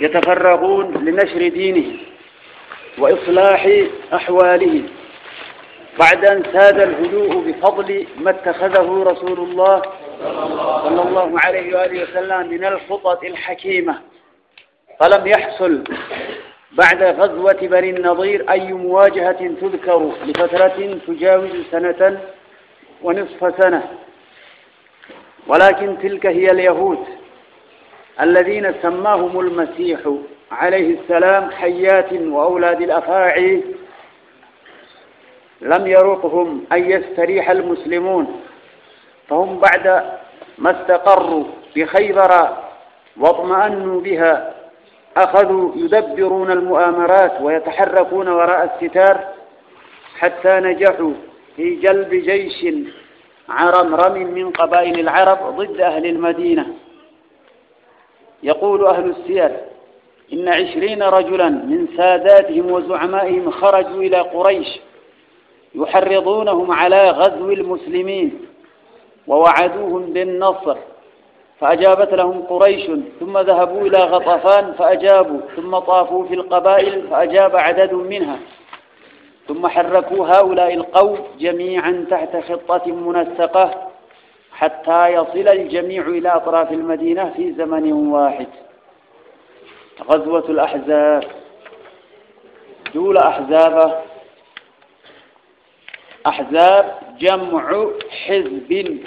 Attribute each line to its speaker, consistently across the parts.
Speaker 1: يتفرغون لنشر دينه وإصلاح أحواله بعد أن ساد الهدوء بفضل ما اتخذه رسول الله صلى الله عليه وآله وسلم من الخطط الحكيمة. فلم يحصل بعد غزوة بني النضير أي مواجهة تذكر لفترة تجاوز سنة ونصف سنة، ولكن تلك هي اليهود الذين سماهم المسيح عليه السلام حيات وأولاد الأفاعي. لم يرقهم أن يستريح المسلمون، فهم بعد ما استقروا بخيبر واطمأنوا بها أخذوا يدبرون المؤامرات ويتحركون وراء الستار حتى نجحوا في جلب جيش عرمرم من قبائل العرب ضد أهل المدينة. يقول أهل السير إن 20 رجلا من ساداتهم وزعمائهم خرجوا إلى قريش يحرضونهم على غزو المسلمين ووعدوهم بالنصر، فأجابت لهم قريش، ثم ذهبوا إلى غطفان فأجابوا، ثم طافوا في القبائل فأجاب عدد منها، ثم حركوا هؤلاء القوم جميعا تحت خطة منسقة حتى يصل الجميع إلى أطراف المدينة في زمن واحد. غزوة الأحزاب. دول أحزاب جمع حزب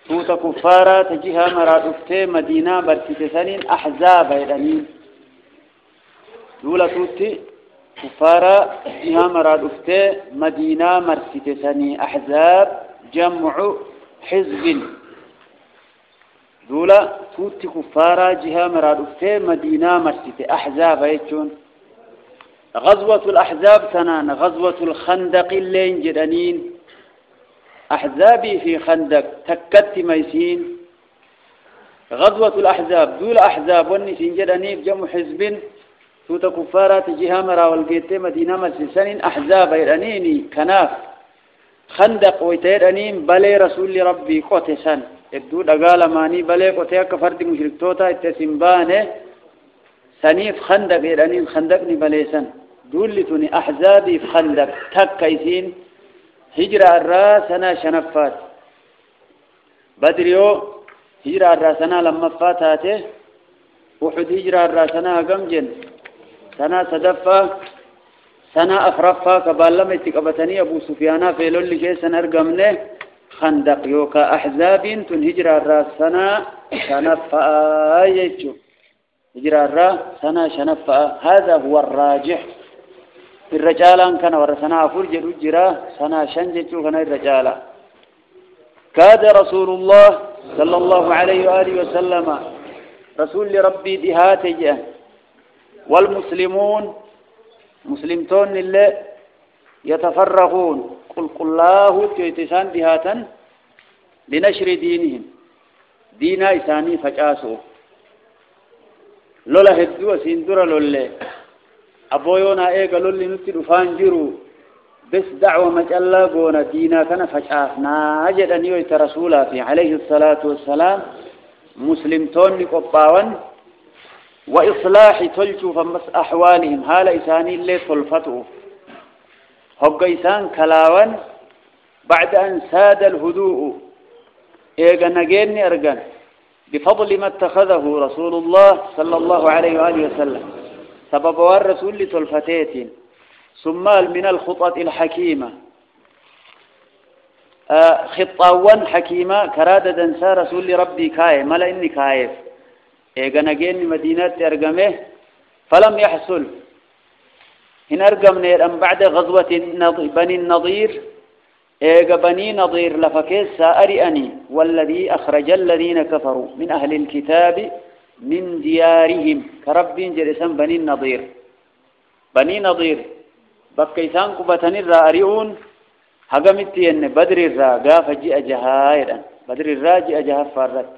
Speaker 1: توت كفارة تجيها مرادفته مدينة برسيتسانين أحزاب يعني دولة توت كفارة تجيها مرادفته مدينة مرسيتسانين أحزاب جمع حزب. دولة توت كفارة جيها مرادفته مدينة مرسيتة أحزاب يجون. غزوة الأحزاب سنان غزوة الخندق اللين جدانين أحزابي في خندق تكت ميسين. غزوة الأحزاب دول أحزاب والنسين جدانين جمع حزب توت كفارة تجيها مرا والقيت مدينة مسلسين أحزاب يرانيني كناف خندق ويتيرانين بلي رسول ربي قوتسان ادو دقال ماني بلي قوتيا كفرد مشرك توتا اتسنبانه سنيف خندق يرانين خندقني بليسان دولتني أحزابي في خندق تكيسين هجرة الراس سنة شنفات بدريو هجرة الراس سنة لما فاتاته وحد هجرة الراس سنة قمجن سنة صدفة سنة أفرفة كبالما اتقبتني أبو سفيانا في لولي شيء سنة أرقمنه خندق يوكا أحزاب تن هجرة الراس سنة شنفة يجو هجرة الراس سنة شنفة. هذا هو الراجح. الرجال كان ورثنا فرج الرجرة سنة شنجة كان الرجال. كاد رسول الله صلى الله عليه وآله وسلم رسول ربي دهاتي والمسلمون مسلمتون اللي يتفرغون قل الله تيتسان دهاتا لنشر دينهم دين إساني فجاسو لولا هدو سندر لولي أبويونا إيقا لولي نتدو فانجرو بس دعوة مجالة قونا دينا كان فجأفنا أجدني ويت رسولا في عليه الصلاة والسلام مسلمتون لقباوان وإصلاح تلجو فمس أحوالهم هال إساني اللي طلفتوا هقا إسان كلاوان بعد أن ساد الهدوء إيقا نجيني أرقان بفضل ما اتخذه رسول الله صلى الله عليه وآله وسلم سبب الرسول لتلفتيت ثم من الخطط الحكيمة خطاوان حكيمة كرادة دنسا رسول ربي كاي ملا إني كايف إيقا نجين مدينة أرقمه فلم يحصل إن أرقمنا أن بعد غزوة بني النضير إيقا بني نضير لفكيس سأرئني والذي أخرج الذين كفروا من أهل الكتاب من ديارهم كربين جلسان بني النضير. بني نضير بقيتان قبتن الرأرئون هقمتي أن بدر الراقا فجئ جهائرا بدر الراجئ جهاء فارت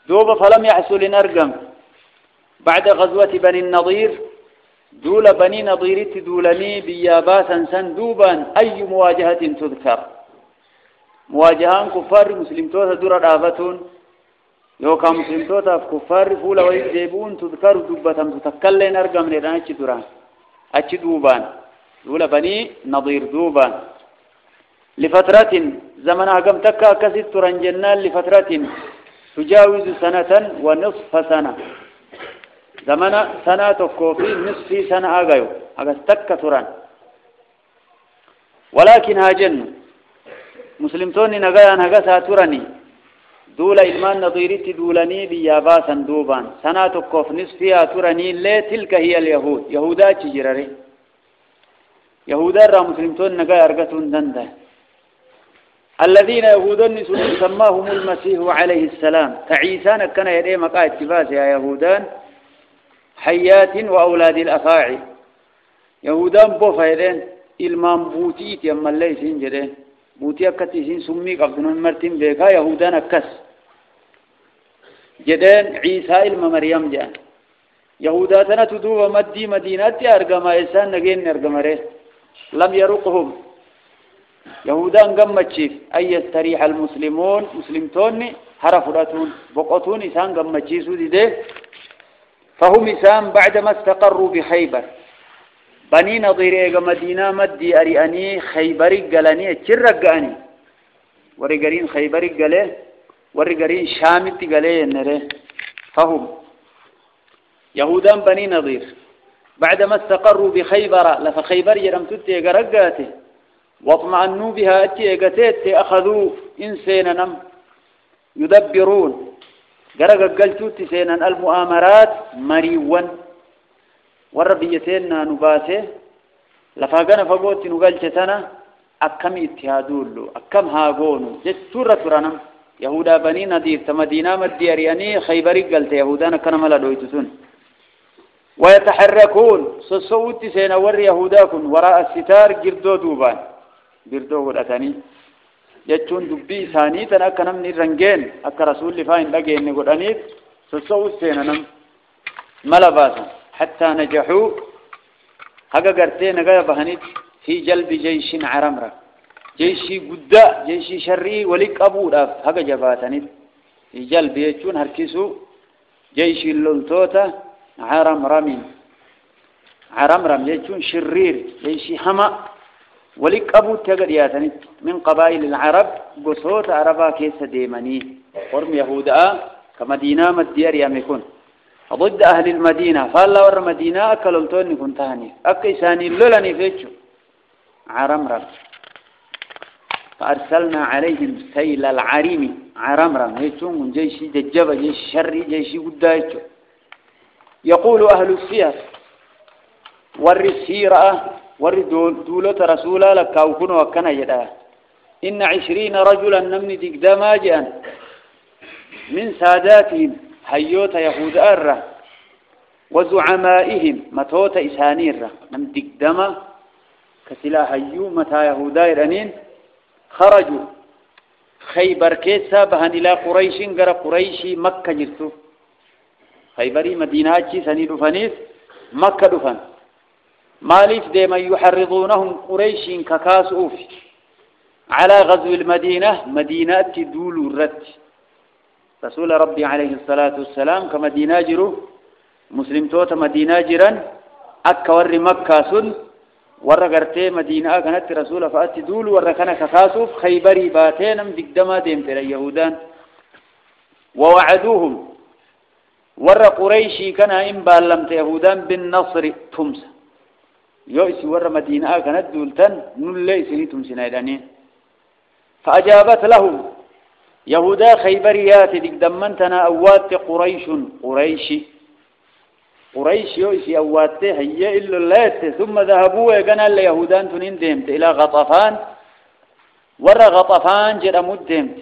Speaker 1: دوب فلم يحصل نرقم بعد غزوة بني النضير دول بني نضير تدولني بياباتا سندوبا أي مواجهة تذكر مواجهان كفار مسلم توتا دور رابطون يوكا مسلم توتا في كفار فولا ويجيبون تذكر دبتم تتكلين أرقم لنا أتش دران أتش دوبان دولا بني نضير دوبان لفترة زمن أقم تكا كسيت ترنجنان لفترة تجاوز سنة ونصف سنة زمن سنة تكوفي نصف سنة أقايو أقستك تران ولكن هاجن مسلمتوني نغايان هغسا تراني دولا إلمان نظيرت دولاني بياباسا دوبان سنة تكوف نصفها تراني لا تلك هي اليهود يهودا تجرري يهودا را مسلمتون نغايا أرغتون دنده الذين يهودون سماهم المسيح عليه السلام تعيسان كان يدي مقا اتفاس يا يهودان حيات وأولاد الأفاعي يهودان بوفا يدين إلمان بوتيت يما اللي سنجرين بوتي أكتي سن سمي قبضنون مرتين بيكا يهودان أكس جدين عيسى إلما مريم جان يهوداتنا تدوب مدي مدينة أرقما إسان نجين أرقما لم يرقهم يهودان قمتشيف أي يستريح المسلمون مسلمتون هرفراتون بقطون إسان قمتشيسو دي فهم إسان بعدما استقروا بخيبر بني نظير إيقا مدينة مدي أرياني خيبري قلاني اتشرقاني ورقرين خيبري قلي ورقرين شامتي قلي النري فهم يهودان بني نظير بعدما استقروا بخيبر لفخيبر يرمتت إيقا رقاته واطمأنوا بها أتيقتت أخذوا إنسانا نم يدبرون قرق قلتوت سينا المؤامرات مريوان والربيتين نباسه لفاقنا فقوت نقلتنا أكم اتهادولو أكم هاقونو جسورة ترانم يهودا بني نذير تمدينة مديارياني خيبري قلت يهودانا كنملا دويتسون ويتحركون سصوت سينا ور يهوداكن وراء الستار جردو دوبان جردو قدتاني جتون دبي ثاني تنا كنمني رنجين أكا رسول لفاين لقين نقدانيت سصوت سينا نم ملباسا حتى نجحوا هكا قرتين نقايا بهنيت في جلب جيش عرمرة جيشي قداء جيشي شري وليك أبو داف هكا جباتنيت في جلب يجون هركسو جيشي اللولتوتا عرمرمين عرمرم يجون شرير جيشي هما وليك أبو تقرياتنيت من قبائل العرب قصوت عربا كيس ديماني قرم يهودا كمدينة مديار يامكون ضد أهل المدينة فالله ور مدينة أكلمتوني كنتاني أكيساني لولاني فيتشو عرمرم فأرسلنا عليهم سيل العريم عرمرم يتون من جيشي دجبة جيشي شري جيشي قدايتشو يقول أهل السير ور السيرة ور دولة رسولا لك أوكن وكنا جدا إن 20 رجلا نمني دقدما جان من ساداتهم هيوت يهود أرة وزعمائهم متوت إسانيرة من دقدما كسلا هيو متى يهودا إرانين خرجوا خيبر كيسا بهن إلى قريش قرى قريشي مكة جرتو خيبري مدينة سني دفنيس مكة دفن مالف ديما يحرضونهم قريش ككاس أوفي على غزو المدينة مدينة دولو الرد رسول ربي عليه الصلاة والسلام كمدينة جرو مسلم توت مدينة جران أكور مكة سن ورقرتي مدينة كانت رسول فأتي دول وركنا ككاسوف خيبري باتينم دقدما ديم ترى يهودان ووعدوهم ور قريشي كان إن بالمت يهودان بالنصر تمس يؤسي ور مدينة كانت دولتن نلي سني تمسنا إلانين فأجابت لهم يهودا خيبريات دقدمنتنا أوات قريشي يؤسي أواته هي إلا اللات ثم ذهبوا وقنا اليهودان تنين ديمت إلى غطفان ور غطفان جرمود ديمت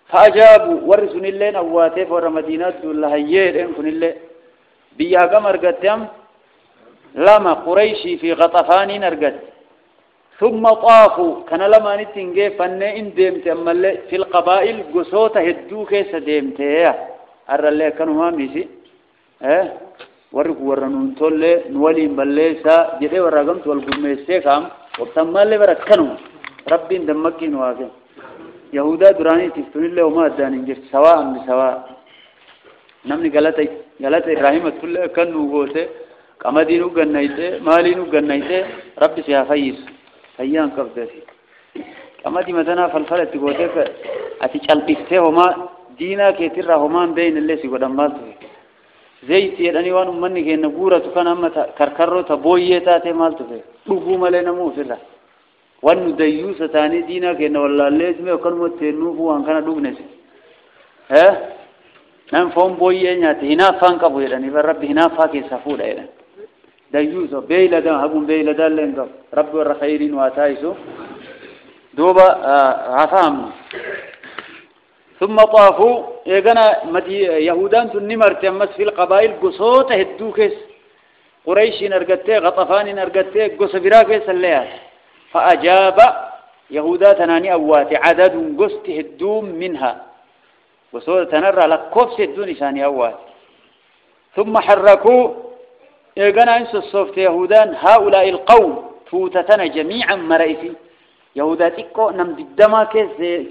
Speaker 1: فأجابوا ورسون اللين أواته ور مدينة الله هيئ إنكن اللي بيها قمر قدام لما قريشي في غطفان نرقد ثم طافوا كان لما نتنجي فن إن ديمت أما في القبائل قصوته هدو كيس ديمت أرى اللي كانوا ما ميسي ورق ورنون تولي نولي مبليسا جدي ورقمت والقميسي كام وبتما اللي بركنوا ربي اندمكين واقع يهودا دراني تفتون الله وما أداني جرت سواء بسواء نمني غلطة إبراهيم كل كنو قوته قمدينو جنايته مالينو جنايته ربي سيها فيس أيام كبدتي قمدي مثلا فلفلة قوته أتيجالبيسته هما دينا كتير هما بين اللي سيقدم بالته زيت يعني وان مني كأنه جورة تكون أما كركرة تبويه تاتي مالته بوبو مالنا مو فيلا وان ديوس تاني دينا كأنه والله لازم يكون متنوف وان كان دوبنس ها نعم فهم بويه نياتي هنا فان كبويه لاني برب هنا فاكي سفودا يعني ديوس بيلدا هبون بيلدا لينغ رب الرخيرين واتايسو دوبا عفام ثم طافوا يجنا يهودان تنمر تمس في القبائل قصوت هدوكس قريش نرجته غطفان نرجته قص براكس الليل فأجاب يهودا تناني أوات عدد قصت هدوم منها قصوت تنرى لكوفس الدون ثاني أوات ثم حركوا يجنا إنس الصفت يهودان هؤلاء القوم فوتتنا جميعا مرئفي يهودا تيكو نم ددما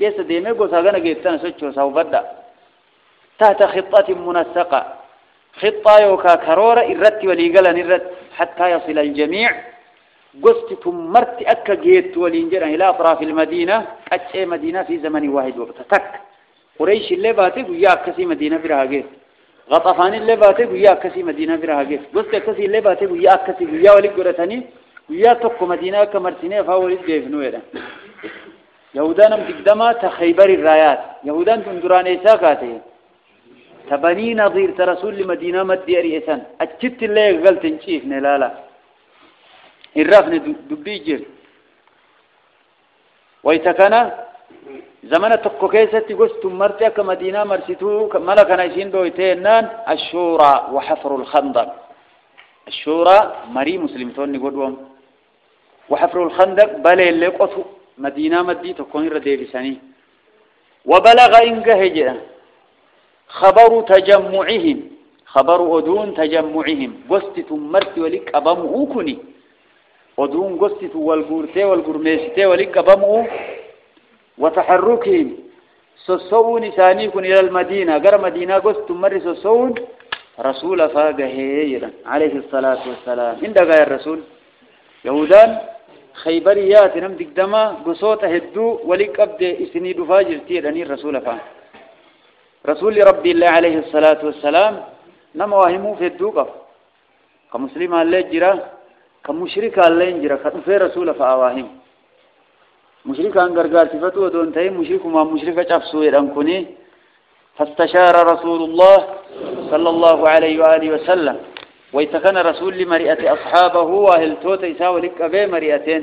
Speaker 1: كيس ديمه غوساغنا جيتنا سوچو ساوبدا تحت خطة منسقة خطة يوكا كرورة إرت وليقلن إرت حتى يصل الجميع قست تمرت أكا جيت ولينجر إلى أطراف المدينة أتشي مدينة في زمن واحد وقت تك قريش اللي باتك ويا كسي مدينة برها جيت غطفان اللي باتك ويا كسي مدينة برها جيت قست كسي اللي باتك ويا كسي ويا ولي قرتني ويا تقو مدينة كمرتينة فاولد جيفنو إذا يهودان متقدمة تخيبر الرايات يهودان تندران إيساكاتي تبني نظير ترسول لمدينة مدي أريسان أجت اللي قلت نشيف نلالا الرافن دبي جير ويتكنا زمن تقو كيسة قست مرتي كمدينة مرسيتو ملكا نايسين دويتينان الشورى وحفر الخندق الشورى مري مسلمتون نقولهم وحفر الخندق بلي اللي قطو مدينة مدي تكون ردي بساني وبلغ إنجهجا خبر تجمعهم خبر أدون تجمعهم قست مرت ولك أبمؤ كني أدون قست والقرتي والقرميستي ولك أبمؤ وتحركهم سسون ثانيكم إلى المدينة قر مدينة قست مر سسون رسول فاقه عليه الصلاة والسلام عند غير الرسول يهودان خيبريات نمدك دما قصوت هدو ولك أبدي إسني دفاجر تيراني الرسول فان رسول ربي الله عليه الصلاة والسلام نمواهمو في الدوقف كمسلم الله جرا كمشرك الله جرا كتفي رسول فأواهم مشرك أنقرقار صفتو ودونتهي مشرك ما مشرك أفسو يرانكوني فاستشار رسول الله صلى الله عليه وآله وسلم ويتكن رسول لمرئة أصحابه وأهل توت يساوي لك أبي مرئتين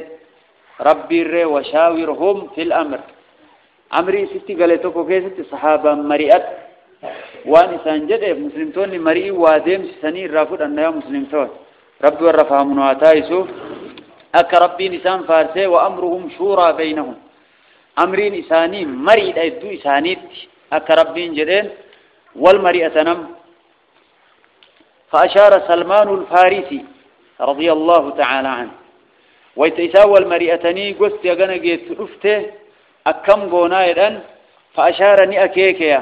Speaker 1: ربي الري وشاورهم في الأمر أمري ستي قالتوكو كيست صحابة مرئة وان إسان جده مسلمتون لمرئي وادم سنين رافض أنها مسلمتون ربي ورفهم واتايسو أك ربي نسان فارسي وأمرهم شورى بينهم أمرين إساني مرئة أيدو إسانيت أك ربي جدين والمرئة نم فأشار سلمان الفارسي رضي الله تعالى عنه ويتساوى المرئتني قست يغنى جيت رفته أكم قونايدا فأشارني أكيكيا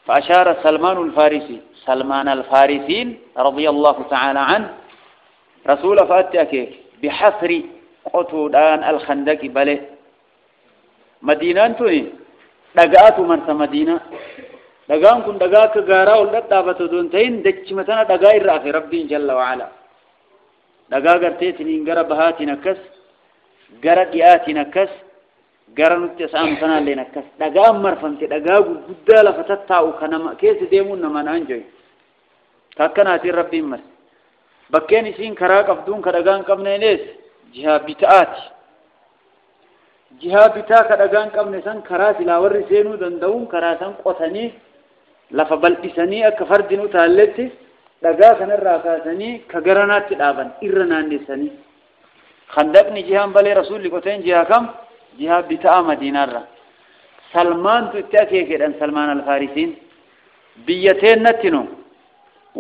Speaker 1: فأشار سلمان الفارسي سلمان الفارسين رضي الله تعالى عنه رسول فأتي أكيك بحفر قطودان الخندق بله مدينة توني دقات مرسى مدينة دقان كن دقاك غارا ولد دابتو دونتين دجمتنا دقاء الرافي ربي جل وعلا دقا قرتيتني غرا بهاتي نكس غرا دياتي نكس غرا نتسام سنا لي نكس دقا مرفنت دقا غداله فتتاو كنما كيس ديمون نما نانجوي تاكناتي ربي مس بكيني سين كرا قفدون كدقان قبنينيس جهاد بتاعت جهاد بتاع كدقان قبنيسان كرا سلاور سينو دندون كرا سان قوتني لفبل إساني أكفردينو تالتي دقا كان الراكاساني كغرانات الآبان إرنان نساني خندقني جهان بالي رسول لكوتين جها كم جها بتاع مدينة را سلمان تتاكي كدن سلمان الفارسين بيتين نتنو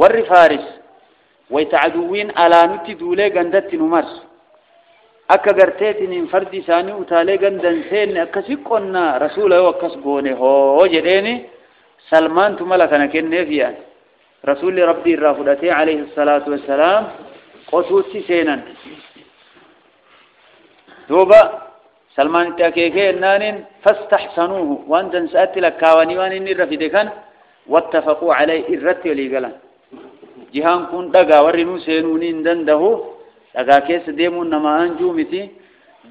Speaker 1: ور فارس ويتعدوين على نتي دولي غندتنو مرس أكا غرتيتنين فردي ساني وتالي غندن سين أكسي قلنا رسوله وكس قوني هو جديني سلمان تملكنا كنفيا رسول ربي الرافضتي عليه الصلاة والسلام قصوتي سينا دوبا سلمان تاكيكي نان فاستحسنوه وانت سأتي لك كاواني وان إني رفيدكان واتفقوا عليه الرتي وليقلا جهان كون دقا ورنو سينونين دنده دقا كيس ديمون نما أنجومتي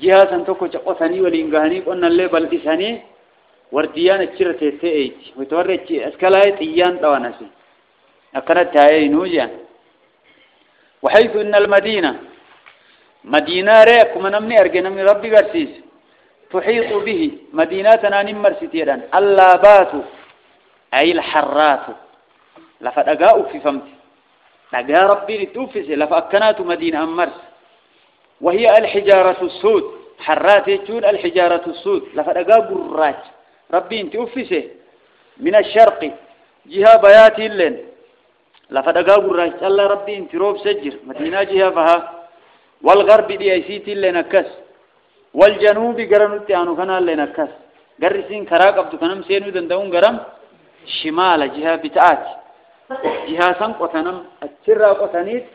Speaker 1: جهة سنتوكو چقوثاني ولينغاني قلنا اللي بلقساني ورديان اتشرت تيئيت ويتورد اسكالاي تيان توانسي أكرت تايي نوجيان وحيث إن المدينة مدينة ريك من أمني أرجع من ربي برسيس تحيط به مدينتنا نمر ستيرا اللابات أي الحرات لفت أجاء في فمت أجاء ربي لتوفس لفأكنات مدينة أمرس وهي الحجارة السود حرات يجون الحجارة السود لفت أجاء براج ربي انت أوفسه من الشرق جهة بياتي اللين لفت أجاء براج الله ربي انت روب سجر مدينة جهة فها والغرب دي ايسيتي اللي نكس والجنوب قرنوتي عنو كان اللي نكس قرسين كراك عبدو كنم سينو دندون قرم شمال جهة بتاعت جهة سنق وتنم السر وتنيت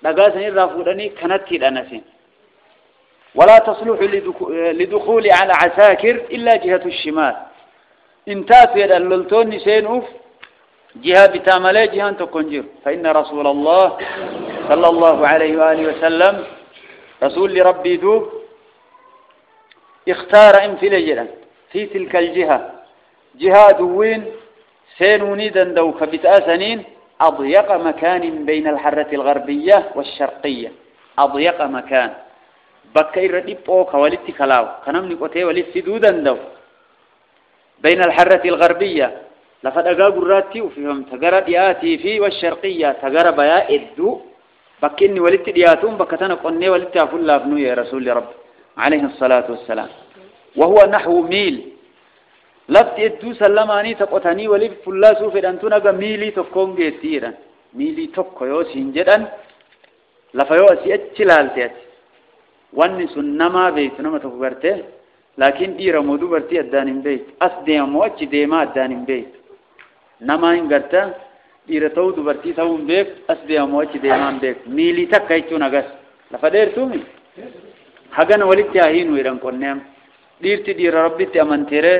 Speaker 1: لقاسني الرافودني كانت الأنسين ولا تصلح لدخول على عساكر إلا جهة الشمال انتات يد اللولتون سينوف جهة بتاملة جهة تكونجر فإن رسول الله صلى الله عليه وآله وسلم رسول ربي ذو اختار انفلجلا في تلك الجهة جهة دوين سينوني دندو كبتأسنين أضيق مكان بين الحرة الغربية والشرقية أضيق مكان بكير ديبوك ولدت كلاو كنمني قتي ولدت دندو بين الحرة الغربية لقد أقا قراتي وفيهم تقرى دياتي في والشرقية تقرى بيا إدو بكني ولدت دياتهم بكتنا قني ولدت أفل الله ابنو يا رسول رب عليه الصلاة والسلام وهو نحو ميل لفت إدو سلماني تقوتني ولد فلا سوفي أنتنا ميلي تكون جيتيرا ميلي تكو يوسين جدا لفيو أسي أتشلالتي واني سنما بيت نما تكبرته لكن ديرا مودو برتي أدانين بيت أصدي أمواتي ديما أدانين بيت نما إنغرتا ديرا تودو برتي تاون بيك أصدي أمواتي ديما بيك ميلي تكايتو نغس لفدير تومي حقنا ولدتي أهين ويران قنام ديرتي ديرا ربي تأمنتيري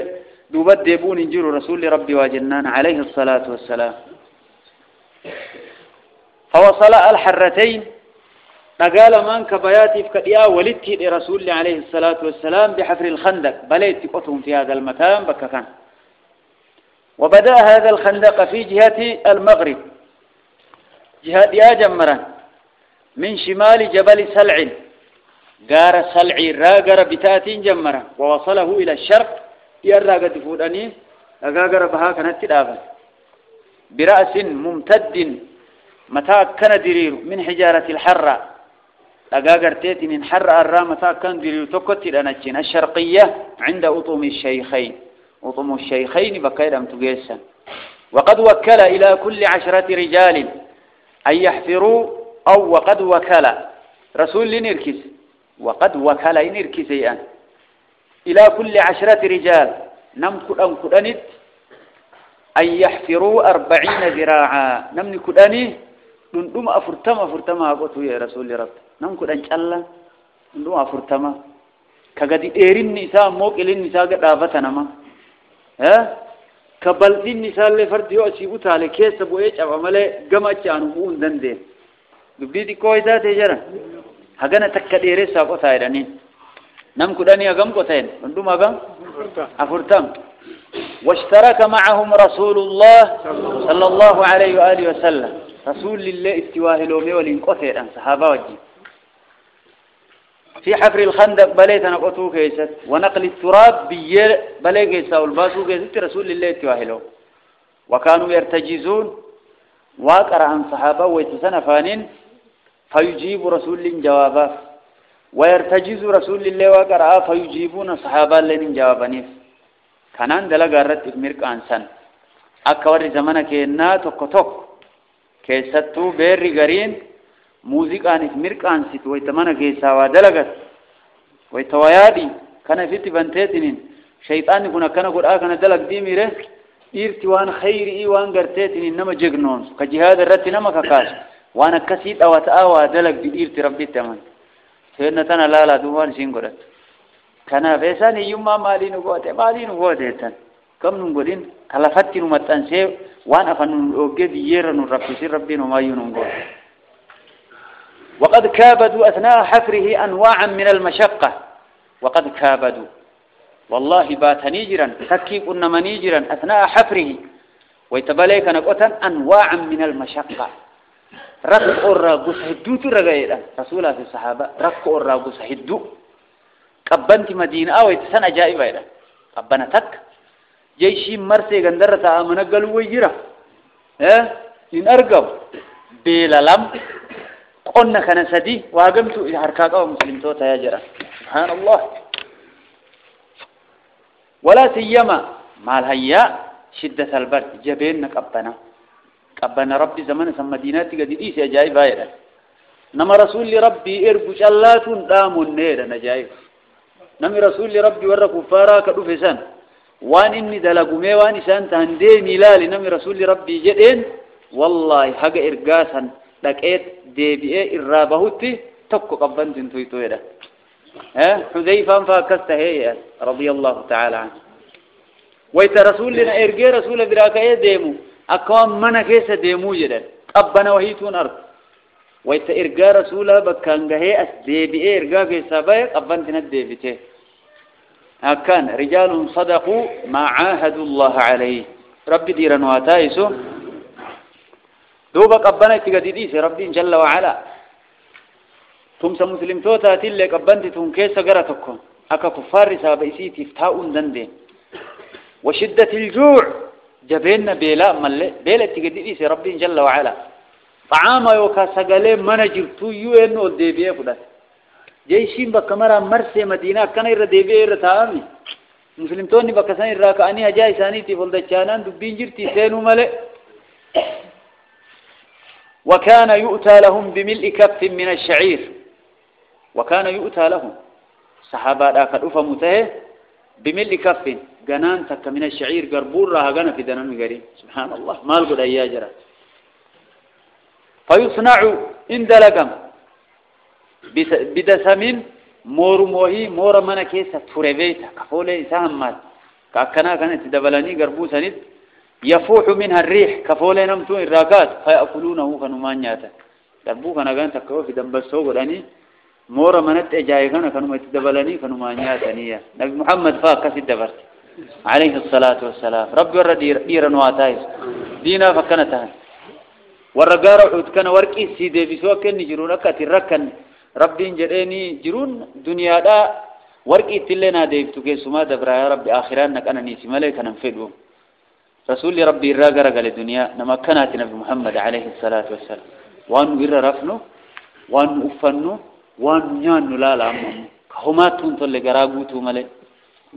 Speaker 1: دوبات ديبون انجروا رسول ربي واجنان عليه الصلاة والسلام فوصل الحرتين نقال من كبياتي فكديا ولدتي لرسول عليه الصلاة والسلام بحفر الخندق بليت قطهم في هذا المكان بككان وبدأ هذا الخندق في جهة المغرب جهة يا جمرا من شمال جبل سلع قار سلع راقر بتاتي جمرا ووصله إلى الشرق يراقة فوداني أقاقر بها كانت تدافع برأس ممتد متى كان درير من حجارة الحرة أقاقر تيتي من حر الرا متى كان درير تكتل أنجين الشرقية عند أطوم الشيخين أطوم الشيخين بكير أمتقيسا وقد وكل إلى كل 10 رجال أن يحفروا أو وقد وكل رسول لنركز وقد وكل نركزيا إلى كل 10 رجال نمكد أنكدنت أن يحفروا 40 ذراعا نمكدني دم أفرتما أقوتوا يا رسول رب نمكد أن الله دم أفرتما كقد إيرين نساء موكل النساء قد آفتنا ما كبلد النساء اللي فرد يؤسيبوا تالي كيس بوئيش أفعمله قمت عنبون دندين قبليدي كويسات يجرى هقنا تكد إيريس أقوتها إيرانين نمكد أن يقام قوتين دم أفرتم واشترك معهم رسول الله صلى الله عليه وآله وسلم رسول الله استواه لومي ولنقثر عن صحابة وجي في حفر الخندق بليت نقطه كيست ونقل التراب بيّر بلي كيسا والباسو كيست رسول الله استواه لوم وكانوا يرتجزون واقر عن صحابة ويتسنفانين فيجيب رسول الله جوابا ويرتجز رسول الله واقر فيجيبون صحابة لين جوابانيف كانان دلقا رتب مرق انسان اكوار زمانه كينا توك كيستو بيري غرين موسيقانيف مرق انسيت ويتمنى كيسا ودلقت ويتويادي كان فيتي بنتيتنين شيطان كنا كان قد كان دلق دي ميره إرتي وان خيري وان قرتيتني إنما جغنون كجهاد الرتي نما ككاس وانا كسيت أو تآوى دلق بإرتي ربي تمن سيدنا تنا لا دوان سينقرت كان فيسان يوم مالي نقوته تن كم نقولين كلفتي نمتنسي وانا فنوجد يرن ربي وما ينقول وقد كابدوا أثناء حفره أنواعا من المشقة وقد كابدوا والله بات نيجرا تكي كنا منيجرا أثناء حفره ويتباليك نقوتا أنواعا من المشقة رق الراقص هدو ترغيرا رسول الله الصحابة رق الراقص هدو قبنت مدينة ويتسنى جائبا قبنا تك جيشي مرسي غندرة آمنا قلوا ويجرا إن أرقب بلا لم قلنا كان سدي وقمت إلى حركات مسلم توتا يجرا سبحان الله ولا سيما مع الهياء شدة البرد جبيننا قبنا ربي زمان سم مديناتي قد إيش أجايب هايرا نما رسول ربي إربو شلات دام النير نجايب نما رسول ربي ورى كفارا كدوفسان وان إني دلقمي وان إسان تهندي ميلالي نما رسول ربي جدين والله حق إرقاسا لكيت ديبئي إرابهوتي تكو قبن تنتويتو يدا حذيفة فاكسته رضي الله تعالى عنه ويت رسول لنا إرقى رسول براكاية ديمو أقوام منا كيسة ديمو جدا قبنا وهيتون أرض ويت إرقى رسولها بكانغهي أس ديبئي إرقى كيسة باية قبن تند ديبئته أكان رجال صدقوا ما عاهدوا الله عليه ربي ديرا واتايسو دوبا قبنا تقديديس ربي جل وعلا تمسا مسلم توتا تلي قبنتي تون كيسا قراتكم أكا كفار رسابة إسيتي فتاؤن دندين وشدة الجوع جبين بيلا ملي بيلا تقديديس ربي جل وعلا طعاما يوكا سقالي منجر تو يوين والديبية فدات جيشين بكمرا مرسي مدينة كان يرى ديبية يرى تامي مسلم توني بكسان يرى كأني هجاي سانيتي فلدتشانان دبين جرتي سينو ملي وكان يؤتى لهم بملء كف من الشعير وكان يؤتى لهم صحابة آخر أفهمته بملء كف جنان تك من الشعير قربور راها جنا في دنان قريب سبحان الله ما القد أياجرا فيصنع عند لقم بدسم مور موهي مور من كيسة تربيتا كفولة سهمات كأكنا كانت دبلاني قربو سند يفوح منها الريح كفولة نمتون الراكات فيأكلونه فنمانياتا قربو كان كانت تكوه في دنبسو قراني مورا منت اجاي كانوا يتدبلني فنمانياتا نية نبي محمد فاكس الدبرت عليه الصلاة والسلام رب ورى ديرا واتايس دينا فكنتها ورقار عود كان ورقي سيدي بسوا كن جرون أكتر ركن ربي جريني جرون دنيا دا ورقي تلنا ديب تكي سما دبرا يا ربي آخران نك أنا نيسي ملك ننفدهم رسول ربي الراقر قال الدنيا نما كانت نبي محمد عليه الصلاة والسلام وان وير رفنو وان أفنو وان نيان لا لا هما تونتل غراغوتو ملي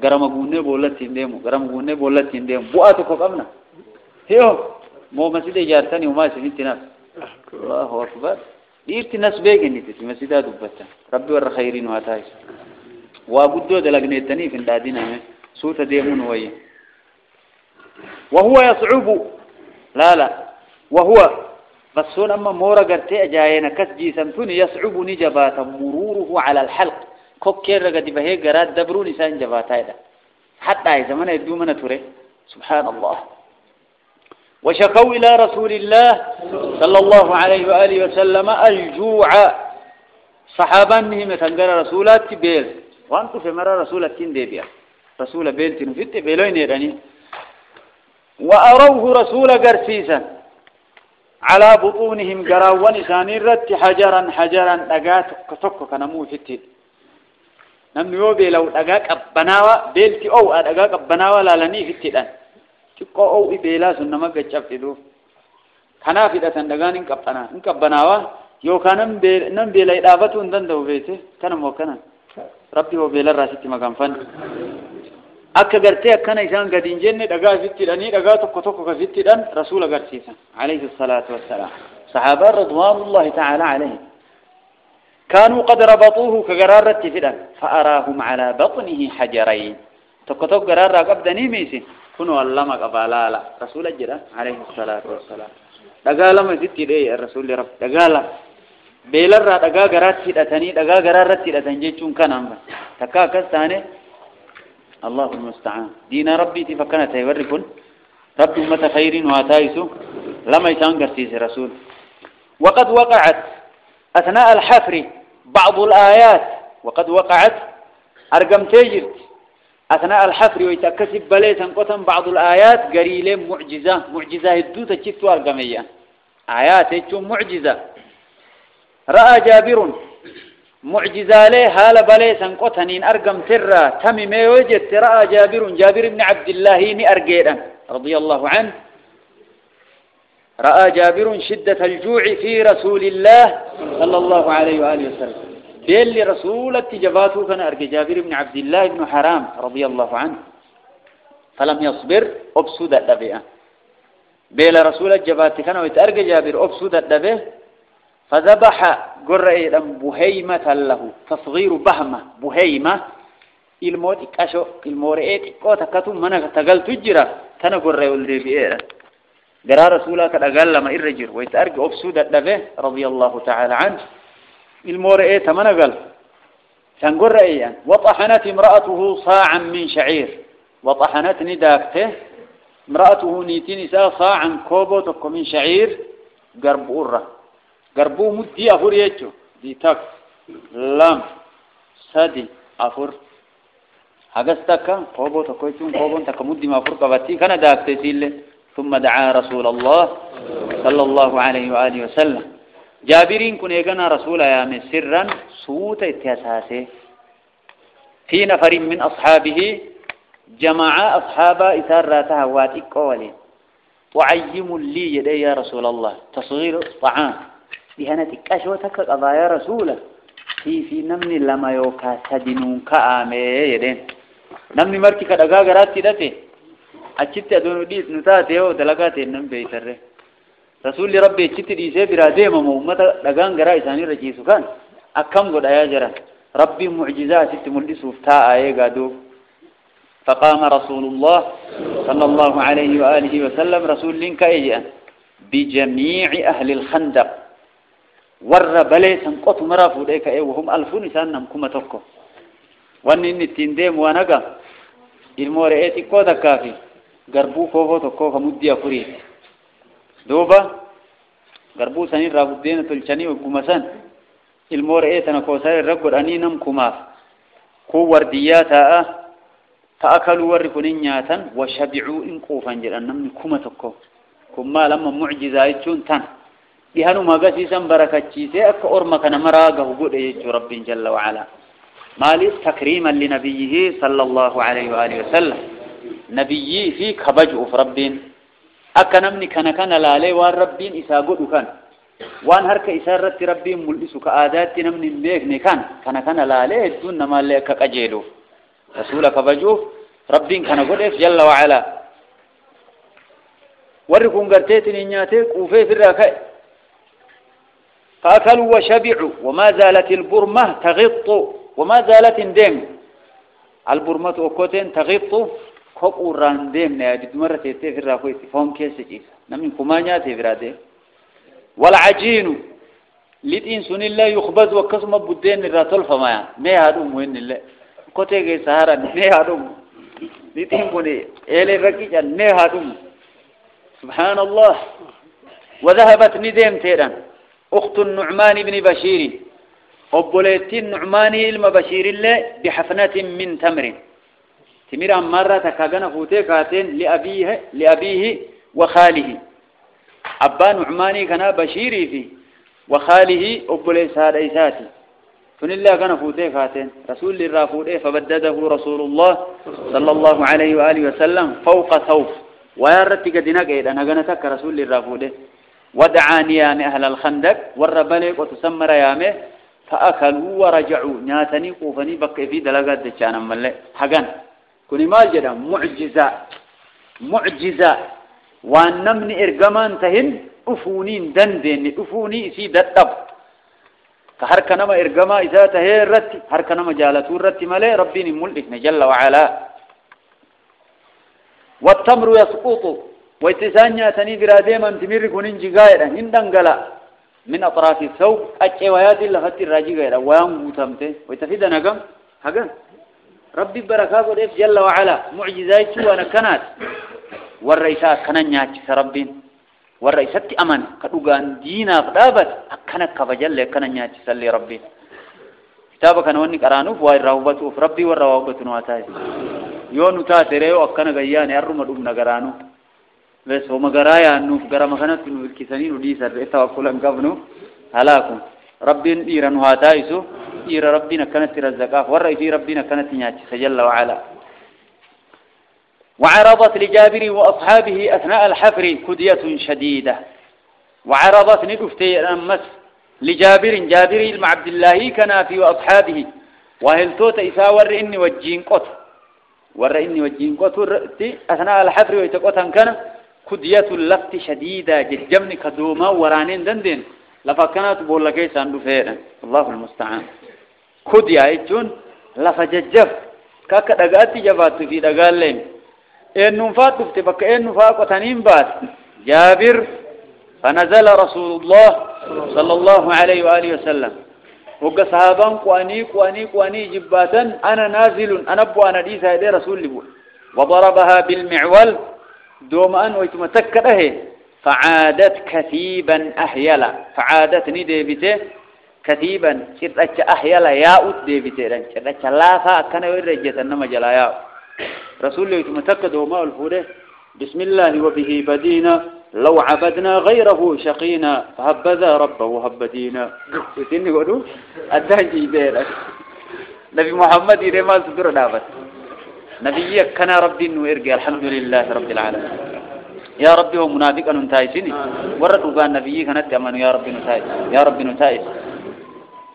Speaker 1: غرام غوني بولتين ديمو غرام غوني بولتين ديمو بواتو كقمنا هيو مو مسجد جارتني وما سنتنا الله اكبر ديرتي ناس بيغني تي مسجد دبتا ربي ور خيرين واتاي وابدو دلغنيتني في دادينا سوت ديمون وي وهو يصعب لا وهو بس أما مورا قرتي أجاينا كسجي سمتوني يصعبني جباتا مروره على الحلق كوكير رقد بهي قرات دبرو لسان جباتا إذا حتى إذا من يدو من توري سبحان الله وشكوا إلى رسول الله صلى الله عليه وآله وسلم الجوع صحابا مهم تنقر رسولات بيل وانتو في مرة رسولة تندبيا رسول بيل تنفت بيلوين يراني وأروه رسول قرسيسا على بطونهم قراوان إساني رت حجرا لقات كتوك كنمو فتي نمني يوبي لو لقاك أبناوا بيلتي أو لقاك أبناوا لالني فتي لان تقو أو إبيلا سنما قجبت دو كنافدة لقان إنك أبناوا يو كان نمبيلا إضافتو اندندو بيتي كنمو كنا ربي هو بيلا راسيتي مقام فن akka gartee akkana isaan gadi hin jenne dhagaa fittiidhanii dhagaa tokko ka fittiidhan rasuula agarsiisan alayhi salaatu wassalaam sahaabaan ridwaanullahi ta'ala alayhim كانوا قد ربطوه كقرارة فدان فأراهم على بطنه حجرين tokko قرار قبدني ميسين كنوا اللهم قبالا لا رسول الجرا عليه الصلاة والسلام دقالا ما زدت لي الرسول رب دقالا بيلر دقا قرات سيدتني دقا قرات سيدتني جيتون كان أمبا تكا كستاني الله المستعان دين ربي تفكنا تيوركن رب أمة خير واتايسو لما يتنقر سيس رسول وقد وقعت أثناء الحفر بعض الآيات وقد وقعت أرقم تجرت أثناء الحفر ويتكسب بليسا قطن بعض الآيات قريلة معجزة الدوتة تشفتوا أرقمية آيات يتشون معجزة رأى جابر معجزة له هال بليسا قطنين أرقم ترى تمم وجدت رأى جابر بن عبد الله أرقيدا رضي الله عنه رأى جابر شدة الجوع في رسول الله صلى الله عليه وآله وسلم بيل رسول التجباته كان أرقى جابر بن عبد الله بن حرام رضي الله عنه فلم يصبر أبسود الدبئة بيل رسول الجبات كان ويتأرقى جابر أبسود الدبئة فذبح قرأي بهيمة له تصغير بهمة بهيمة الموت إكاشو المورئيت إكوتا كتو منك تقل تجرى كان قرأي والربئة قرأ رسولك الأقل لما إرجر ويتأرقى أبسود الدبئة رضي الله تعالى عنه المورئيت منقل كان قرأي وطحنت امرأته صاعا من شعير وطحنت نداكته امرأته نيتي نساء صاعا كوبوتك من شعير قرب أرة قربو مدي أفر يجو دي تك لام سادي أفر هقستك كوبوتك ويتون كوبوتك مدي ما أفر قبتي كان داكته سيلة ثم دعا رسول الله صلى الله عليه وآله وسلم جابرين كن يقنا رسول يا من سرا صوت اتساسه في نفر من أصحابه جماعة أصحاب إساراتها واتي قولي وعيم لي يدي يا رسول الله تصغير طعام بهنتك أشوتك قضاء يا رسول في نمني لما يوكا سدنون كآمي يدين نمني مركي كدقاء قراتي داتي أجدت أدونو ديس نتاتي هو دلقاتي نم بيتره رسول ربي أجدت ديسي برادي ممومتا لقان قراء إساني رجيسو كان أكم قد آيا جرا ربي معجزات ست ملدسو فتاء آيه قادو فقام رسول الله صلى الله عليه وآله وسلم رسول لنك إيجان بجميع أهل الخندق ور بليسا قط مرافو ديك إيه وهم ألفون إسانهم كما تكو وانين التنديم وانقا المورئيتي قوتا كافي قربو كوفو تكو خموديا فريد دوبا قربو سنين رابدين تلشاني وكمسان المورئيتنا كوسار الرقود أنينم كماف كو وردياتا فأكلوا وركنين نياتا وشبعوا إن قوفا جلأنهم كما تكو كما لما معجزة يجون تان لهنو ما قسيسا بركة جيسي أكا أرمك نمراغه قد يجو رب جل وعلا ماليس تكريما لنبيه صلى الله عليه وآله وسلم نبيي في كبجؤ في ربين أكا نمني كان لالي وان ربين إسا قدو كان وان هرك إسارة ربين ملئسو كآدات نمني بيغني كان لالي دون ما لك أجيلو رسولك كبجؤ ربين كان قد جل وعلا وركم قرتيتني نياتيك وفي الراكي فأكلوا وشبعوا وما زالت البرمة تغط وما زالت اندم البرمة أكوتين تغط كوكوران دم نادي مرة تيفر راكوي فهم كيس جيس نمين كمانيا تيفر هذا والعجين لتين سن الله يخبز وقسم بدين الراتل فما ما هذا مهم الله كوتي كي سهرة ما هذا لتين كوني إلى ركيجا ما هذا سبحان الله وذهبت ندم تيران أخت النعمان بن بشير أبوليت النعمان المبشير الله بحفنة من تمر تمر مرة تكاغنا فوتيكاتين لأبيه وخاله أبا نعماني كان بشيري فيه وخاله أبوليس هذا إساتي فن الله كان فوتيكاتين رسول الله فوتيه فبدده رسول الله صلى الله عليه وآله وسلم فوق ثوب ويارتك دينك إذا نغنتك رسول الله فوتيه ودعاني يامي أهل الخندق والربليك وتسمر يامي فأكلوا ورجعوا ناتني قوفني بقى في دلقات دجانا ملي حقا كوني ما جدا معجزة وانمني إرقمان تهن أفونين دندين أفوني إسي دتب كهركنما إرقما إذا تهي رتي هركنما جالتو رتي ملي ربيني ملك جل وعلا والتمر يسقط ويتسانيا تني برادي من تمر كونين جيغايدا هندنغلا من أطراف الثوب أجويات الله فتي الراجيغايدا ويام بوتامته ويتفيد نغم هغا ربي بركاته وديف جل وعلا معجزات وانا كانت والرئيسات كننياچ ربين والرئيسات أمان كدوغان دينا قدابت أكنك كفجل كننياچ سلي ربي كتابك نوني قرانوف واي راوبتو ربي والراوبتو نواتاي يونو تاتريو أكنا غيان يرمى دوم نغرانو بس هو مغرايا نوف غرام خنات نو كيساني ودي سر توكلن قبنو هلاكم ربين ديرن هاتايسو دير ربنا كانت رزقاف والرئيس ربنا كانت نياچ سجل وعلا وعرضت لجابر وأصحابه أثناء الحفر كدية شديدة وعرضت ندفتي أمس لجابر مع عبد الله كنافي وأصحابه وهل توت إساور إني وجين قط ورئني وجين قط أثناء الحفر ويتقطن كان كدية اللفت شديدة ججمني كدوما ورانين دندن لفكانت بولا كيسان دفيرا الله المستعان كدية يجون لفججف كاكا دقاتي جبات في دقالين إنه فاتف تبقى إنه فاقتنين بات جابر فنزل رسول الله صلى الله عليه وآله وسلم وقى صحابان قواني جباتا أنا نازل أنا أبو أنا ديسا يدي رسول الله وضربها بالمعول دومان ويتمتكره فعادت كثيبا أحيلا فعادت نديبته كثيبا شرطة أحيلا ياؤت ديبته شرطة لافا كان يرجت أنما جلا ياؤ رسول الله يتمتكد وما الفوده بسم الله وبه بدينا لو عبدنا غيره شقينا فهبذا ربه وهبدينا يتني قدو أدهجي ذلك نبي محمد يرمال صدر دابت نبيك كان ربي ويرجع الحمد لله رب العالمين يا ربي هو منافق أن نتايسني ورد بان نبيك كانت يمن يا ربي نتايس يا ربي نتايس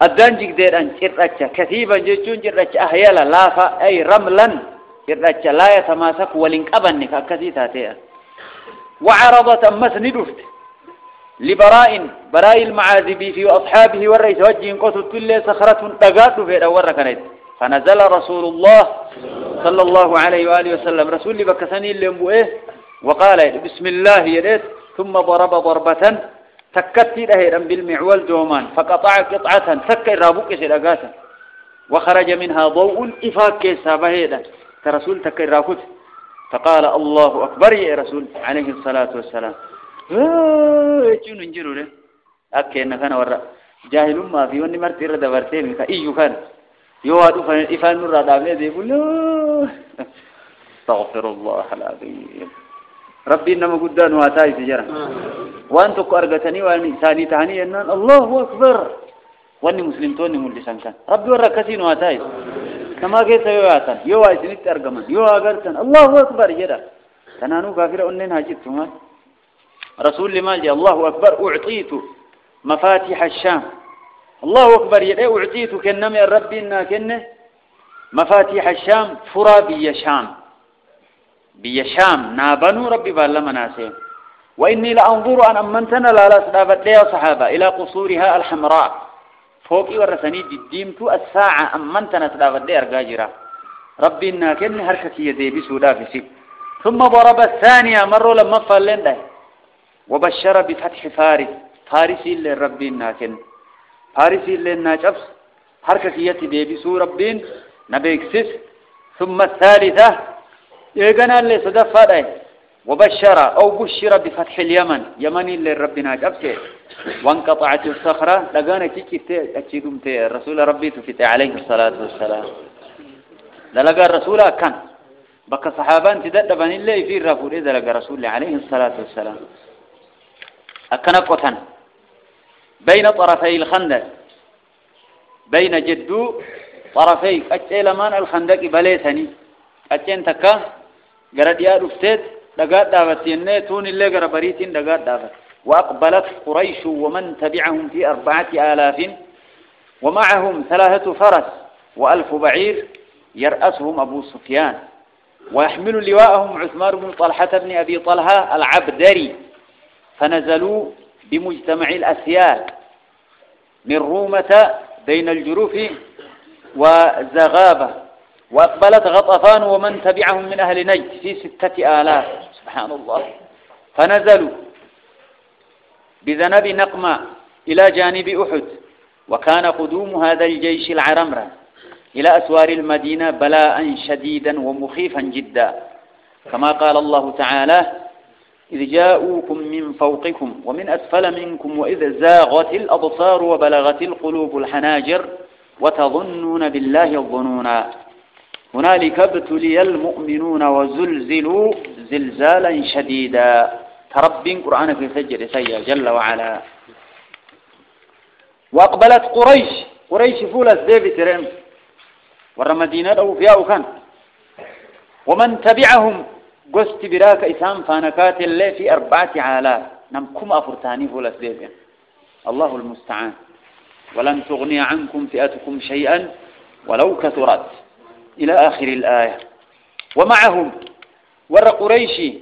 Speaker 1: أدهجي ذلك شرطة كثيبا جيجون شرطة أحيالا لافا أي رملا شرطة لا يتماسك ولنك أبنك أكثي تاتيها وعرضت أمس ندفت براء المعاذبي في أصحابه والرئيس وجهن قصد كل صخرة تقاط في الأول كانت فنزل رسول الله صلى الله عليه وآله وسلم رسول بكسني اللي أمبوئه وقال بسم الله يديت ثم ضرب ضربة تكت لهيرا بالمعول دومان فقطع قطعة سكر رابوك سيدقاتا وخرج منها ضوء إفاك سابهيدا كرسول تكر راكوت فقال الله أكبر يا رسول عليه الصلاة والسلام يجون انجروا له أكينا كان ورا جاهل ما في وني مرتي رد برتين كأيو كان يوادو فإفان نور رادامي يقول استغفر الله العظيم ربي إنما قدان واتاي سجرا وأنتك أرغتني وأني ثاني تهني أنان الله أكبر وأني مسلم توني ملسان كان ربي ورا كثير واتاي كما قلت يواتن يواي سنت أرغمان يواغرتن الله أكبر جدا تنانو كافر أنين هاجتهم رسول لما جاء الله أكبر أعطيت مفاتيح الشام الله أكبر جدا أعطيت كنما ربي إنا كنه مفاتيح الشام فرا بيشام نابنو ربي بالله مناسين وإني لأنظر أن أمنتنا لا سدافت لي صحابة إلى قصورها الحمراء فوقي ورثني جديمتو الساعة أمنتنا سدافت لي أرقاجرة ربي إنا كن هركتي يدي بسودا في ثم ضرب الثانية مرة لما فلن ده وبشر بفتح فارسي اللي ربي إنا كن فارسي اللي ناجبس هركتي يدي بسو ربين نبيكسس ثم الثالثة يقنا اللي صدفة ده وبشر أو بشر بفتح اليمن يمني اللي ربنا جبته وانقطعت الصخرة لقانا كيكي أتشيكم الرسول ربي تفتح عليه الصلاة والسلام لقى الرسول كان بك صحابان تدبن اللي في الرفول إذا لقى رسول عليه الصلاة والسلام أكنا قطن بين طرفي الخندق بين جدو طرفي أجل مان الخندق بليتني أجل تكا قرد يا رفتت دقات دافت ينه تون اللي قرى بريتين دقات دافت وأقبلت قريش ومن تبعهم في 4000 ومعهم 3 فرس و1000 بعير يرأسهم أبو سفيان ويحمل لواءهم عثمان بن طلحة بن أبي طلحة العبدري فنزلوا بمجتمع الأسيال من رومة بين الجروف وزغابة وأقبلت غطفان ومن تبعهم من أهل نجد في 6000 سبحان الله فنزلوا بذنب نقمة إلى جانب أحد وكان قدوم هذا الجيش العرمرة إلى أسوار المدينة بلاء شديدا ومخيفا جدا كما قال الله تعالى إذ جاءوكم من فوقكم ومن أسفل منكم وإذ زاغت الأبصار وبلغت القلوب الحناجر وتظنون بالله الظنونا هنالك ابتلي المؤمنون وزلزلوا زلزالا شديدا ترب قرآن في فجر سيا جل وعلا وأقبلت قريش فولت ديفيترين والرمدينة أو فيها وكان ومن تبعهم قست براك إسام فانكات اللي في 4000 نمكم أفرتاني فولت ديفين الله المستعان ولن تغني عنكم فئتكم شيئا ولو كثرت إلى آخر الآية ومعهم ور قريشي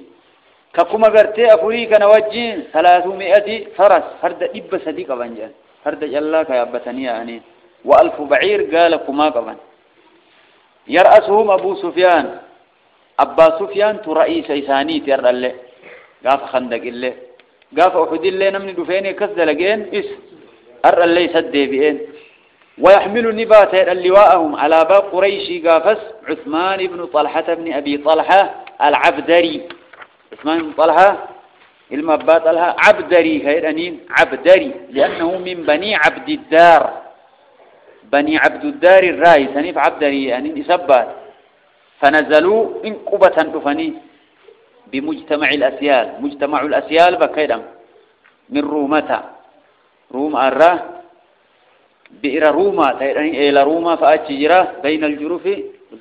Speaker 1: ككما قرتي أفريك نوجين 300 فرس فرد إب صديق بنجان فرد جلاك يا أبتني يعني و1000 بعير قال كما قبن يرأسهم أبو سفيان أبا سفيان رئيس إساني تير الله قاف خندق الله قاف أحد الله نمني دفيني كذا لقين أر الله يسدي بين ويحمل نبات اللواءهم على باب قريشي قافس عثمان بن طلحة بن أبي طلحة العبدري عثمان بن طلحة المبات لها عبدري هيرانين عبدري لأنه من بني عبد الدار بني عبد الدار الرئيس يعني عبدري يعني إسبات فنزلوا إن قبة دفني بمجتمع الأسيال مجتمع الأسيال بكيدم من رومتا روم أرى بئر روما تيراني إلى روما فأتجرا بين الجروف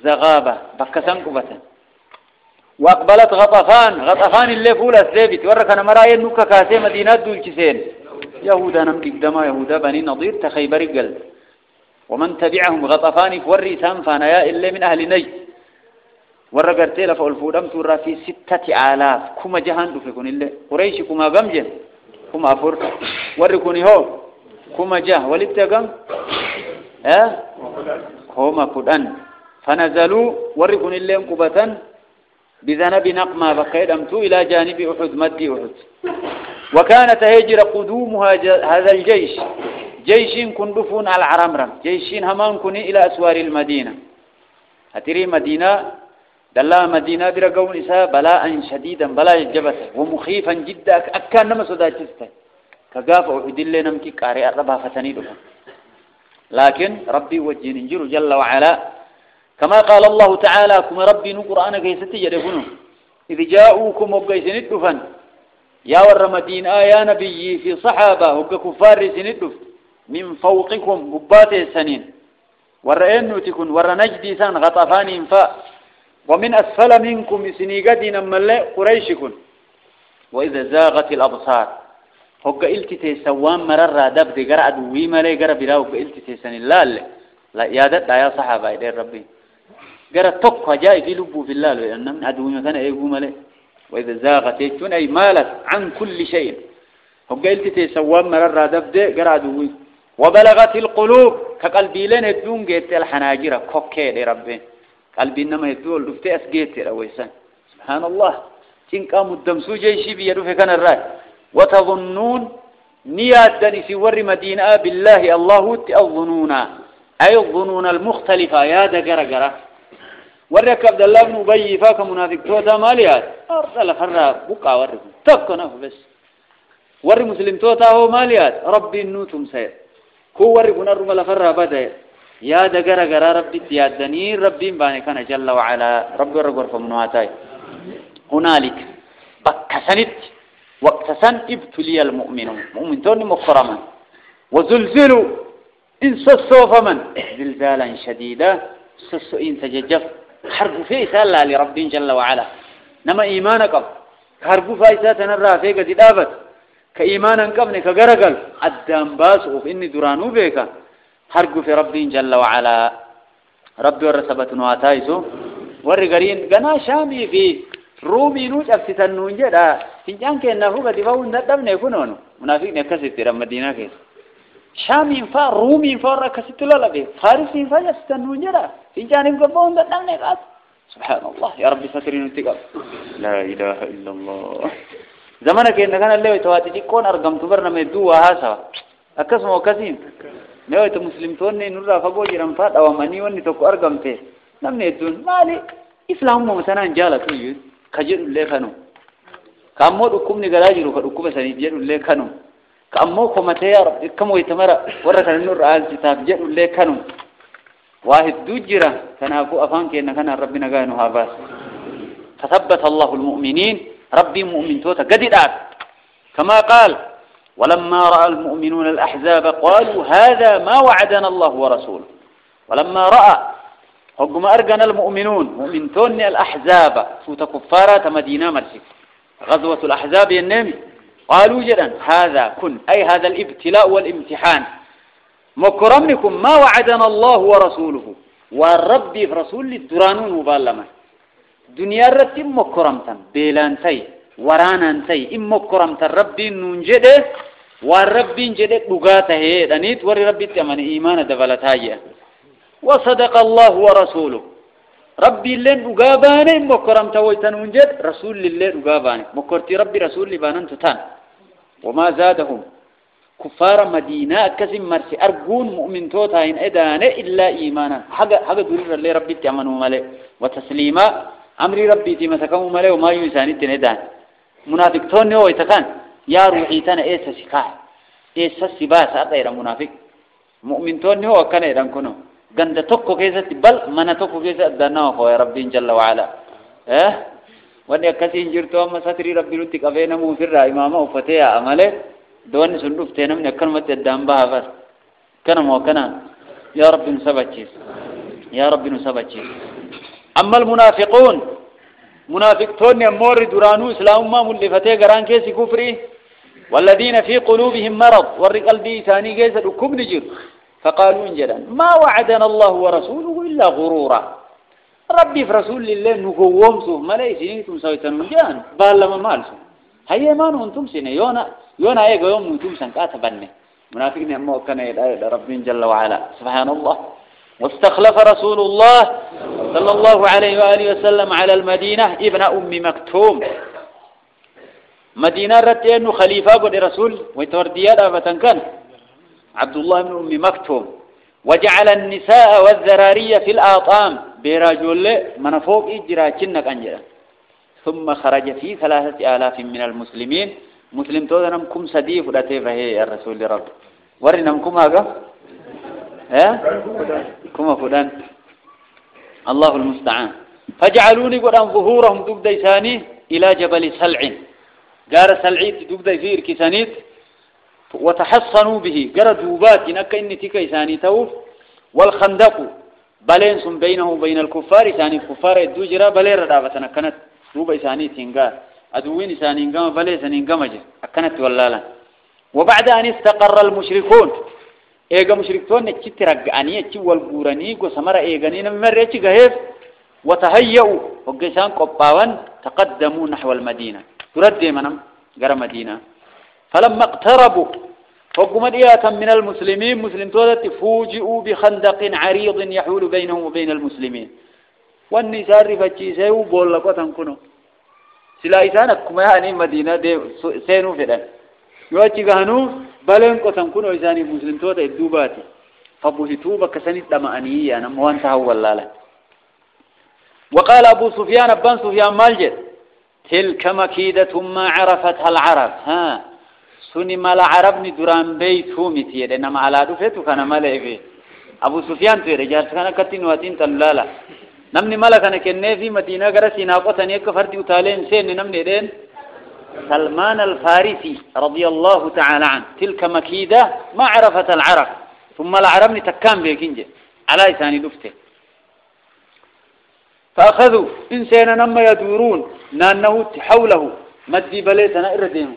Speaker 1: زغابة بكسن قبة وأقبلت غطفان اللي فول الثابت وركنا مرايا نوكا كاسي مدينة دولكسين يهودا نملك دما يهودا بني نضير تخيبر القلب ومن تبعهم غطفان فوري سانفانا يا إلا من أهل نجد ورقرتي لفألفودم تورا في 6000 كما جهان دفكون اللي قريش كما قمجن كما أفر وركوني هو كما جه ولبتقم كما قدن فنزلوا وركوني اللي انقبة بذنب نقمة بقيدمت إلى جانب أحد مد أحد وكانت هجر قدومها هذا الجيش جيش كندفون على العرمرم جيش همان كني إلى أسوار المدينة هتري مدينة دلا مدينة برقون إساء بلاء شديدا بلاء جبت ومخيفا جدا أكان نما صداجسته كقاف أحد اللي نمكي قارئ ربها فتني لهم لكن ربي وجه ننجر جل وعلا كما قال الله تعالى كما ربي نقرآن كيستي يدفنون إذ جاءوكم وقيسن الدفن يا ور مدينة يا نبي في صحابة وك كفار سندف من فوقكم قبات السنين ورأين تكون ور نجدي سان غطفان فاء ومن أسفل منكم سنيقدين ملء قريشكم وإذا زاغت الأبصار هو إلتي سوام مرر دبد قرأ دوي ملي قرأ بلا هو إلتي سن الله لا يادت يا صحابة إلى ربي قرأ تقى جاء في لبه في الله لأن من عدو مثلا أيقو ملي وإذا زاغت يجون أي مالت عن كل شيء هو إلتي سوام مرر دبد قرأ دوي وبلغت القلوب كقلبي لين الدون جيت الحناجر كوكي لربي قلبي إنما يدول دفتي أسجيت رويسان سبحان الله تنقام الدمسو جيشي بيدو في كان الرأي وتظنون نيادني في ور مدينة بالله الله تظنون أي الظنون المختلفة يا دقرقرة ورك عبد الله بن أبي فاك منافق توتا ماليات أرسل خرا بقى وركم تكنا بس ور مسلم توتا هو ماليات ربي النوتم سير كو وركنا الرمال خرا بدأ يا دقرقرة ربي تيادني ربي باني كان جل وعلا ربي رقر فمنواتاي هنالك بكسنت وقت سن ابتلي المؤمنون مؤمنون مكرما وزلزلوا إن سسوا فمن زلزالا شديدا سسوا إن تججف حرب فيه سألا لرب جل وعلا نما إيمانك حرب فيه تنرى فيك تدابت كإيمانا قبل كقرقل الدام باسو إني درانو بيك حرب في رب جل وعلا رب ورسبت نواتايسو ورقرين قنا شامي في رومي نوج أفتنون جدا فنجان كأنه هو قد يفاون ندم نيكونون منافق نكسيت رم مدينة كيس شامي فا رومي فا ركسيت لا لبي فارسي فا أفتنون جدا في جانب قبون دلنا قاس سبحان الله يا ربي سترين انتقال لا إله إلا الله زمانك إن كان اللي يتواتي كون أرقم تبرنا مدوا هاسا أكسم وكسين لو أنت مسلم توني نورا فبوج رمفات أو مني وني تكو أرقم فيه نم نيتون مالي إسلام مثلا جالة تيجي خجل اللي خنو كامو دكوم نجراجي رو كدكوم سنيجر اللي خنو كامو كمتيار كمو يتمرا ورا النور آل كتاب جر اللي خنو واحد دوجرة كان أكو أفان كأن كان ربنا قانو هاباس فثبت الله المؤمنين ربي مؤمن توتا قديدات كما قال ولما رأى المؤمنون الأحزاب قالوا هذا ما وعدنا الله ورسوله ولما رأى حكم أرجنا المؤمنون مؤمن توني الأحزاب سوت كفارة مدينة مرسي غزوة الأحزاب النامي قالوا جدا هذا كن أي هذا الابتلاء والامتحان مكرمكم ما وعدنا الله ورسوله والرب رسول الدرانون مبالما دنيا رتم مكرمتا بيلانتي ورانانتي إم مكرمتا ربي ننجده والرب نجده لغاته دانيت ور ربي تمن إيمان دبلتايا وصدق الله ورسوله ربي لين لغاباني مكرمتا ويتنونجد رسول لله لغاباني مكرتي ربي رسول لبانان تتان وما زادهم كفار مدينة كسم مرسي أرجون مؤمن توتاين إدانة إلا إيمانا حاجة دوري اللي ربي تأمنوا ملء وتسليما أمر ربي تمسكوا ملء وما يساني تندان منافق توني هو يتكان يا روحي تنا إيش سكاه إيش سباس أغير منافق مؤمن توني هو كان إيران كنو جند توكو كيسة بل من توكو كيسة دنا هو يا ربي جل وعلا وأن يكسين جرتوا ما ستري ربي لطيك أبينا موفر إمامه وفتيا أمله دوان سندوف تنام نكن مت الدم بهافر كنا مو كنا يا رب نسبتشيس يا رب نسبتشيس أما المنافقون منافقون يمر درانو إسلام ما ملفتة جران كيس كفري والذين في قلوبهم مرض ورق قلبي ثاني كيس ركوب نجر فقالوا إنجلا ما وعدنا الله ورسوله إلا غرورا ربي في رسول الله نقوم سوف ما ليس نيتم سويتن جان بالما مالسو هيا ما ننتم سنة يونا أيق يوم ننتم سنكات بني منافقين أمو كان يدعي ربي جل وعلا سبحان الله واستخلف رسول الله صلى الله عليه وآله وسلم على المدينة ابن أم مكتوم مدينة رتين خليفة قد رسول ويتورديات أفتنكن عبد الله بن أم مكتوم وجعل النساء والذرارية في الآطام برجل من فوق إجراء أنجلا ثم خرج في 3000 من المسلمين مسلم تودنم كم سديف لتيفه يا رسول رب ورنم كم هذا كم فلان الله المستعان فجعلوني قدام ظهورهم دبدي ثاني إلى جبل سلع قال سلعيت دبدي فير كسانيت وتحصنوا به قال دوبات إنك إني تكي ثاني توف والخندق بلينس بينه وبين الكفار ثاني الكفار الدوجرة بلير دابتنا كانت دوبي ثاني تنقال أدوين ثاني قام بلي ثاني قامج كانت ولالا وبعد أن استقر المشركون إيجا مشركون نتشترق أني تشوال بوراني وسمر إيجاني نمر جهيف وتهيئوا وقسان قباوان تقدموا نحو المدينة ترد منهم غير مدينة فلما اقتربوا فقمت إياتا من المسلمين مسلم تودت فوجئوا بخندق عريض يحول بينهم وبين المسلمين والنساء رفتشي بولا قطن كنو سلا إسانك كما يعني مدينة دي سينو فدن يواتي قهنو بلين قطن كنو إساني مسلم تودت الدوباتي فبهتوا بكسنت دمانية أنا موانتها والله وقال أبو سفيان أبان سفيان مالجد تلك مكيدة ما عرفتها العرب سني مال عربني دران بيتو متيه إنما على دفته كان ماله في أبو سفيان في رجال كان كتين واتين تلالا نمني مالا كان كنّي في مدينة غرسينا قطني كفرت وتالين سين نمني دين سلمان الفارسي رضي الله تعالى عنه تلك مكيدة ما عرفت العرب ثم العرب نتكام بيكينجي على لسان دفته فأخذوا إنسان نما يدورون نانه حوله مدي بليتنا إردين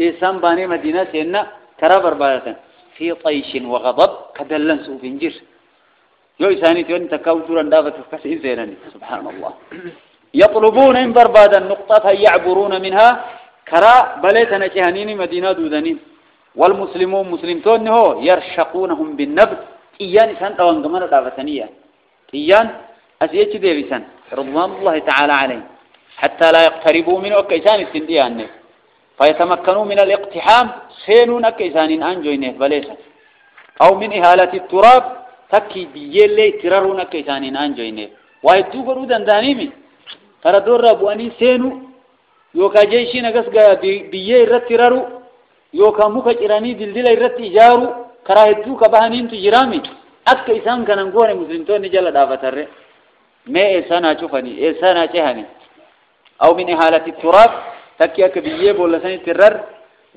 Speaker 1: إنسان باني مدينة سينا كرابر بالتن في طيش وغضب كدلن سوف انجر يو إساني تيون تكاوتورا دافت كس إنسانني سبحان الله يطلبون إن بربادا نقطة يعبرون منها كرا بليتنا جهنين مدينة دودنين والمسلمون مسلمتون هو يرشقونهم بالنبت إيان إسان توانقمان دافتنية إيان أسيتش ديبسان رضوان الله تعالى عليه حتى لا يقتربوا منه كيسان التنديان فيتمكنوا من الاقتحام سينون كيسان أنجوينه بليسا أو من إهالة التراب تكي بيلي ترارون كيسان أنجوينه وهدو برود دانيمي ترى دور ربواني سينو يوكا جيشي نقص بيي الرت ترارو يوكا موكا جراني دلدل الرت إجارو كرا هدو كبهانين تجرامي كيسان كان نقول مسلمتون نجال دافتر ما إنسانا شوفني إنسانا شهني أو من إهالة التراب تكي أكبيب ولا سنة الرر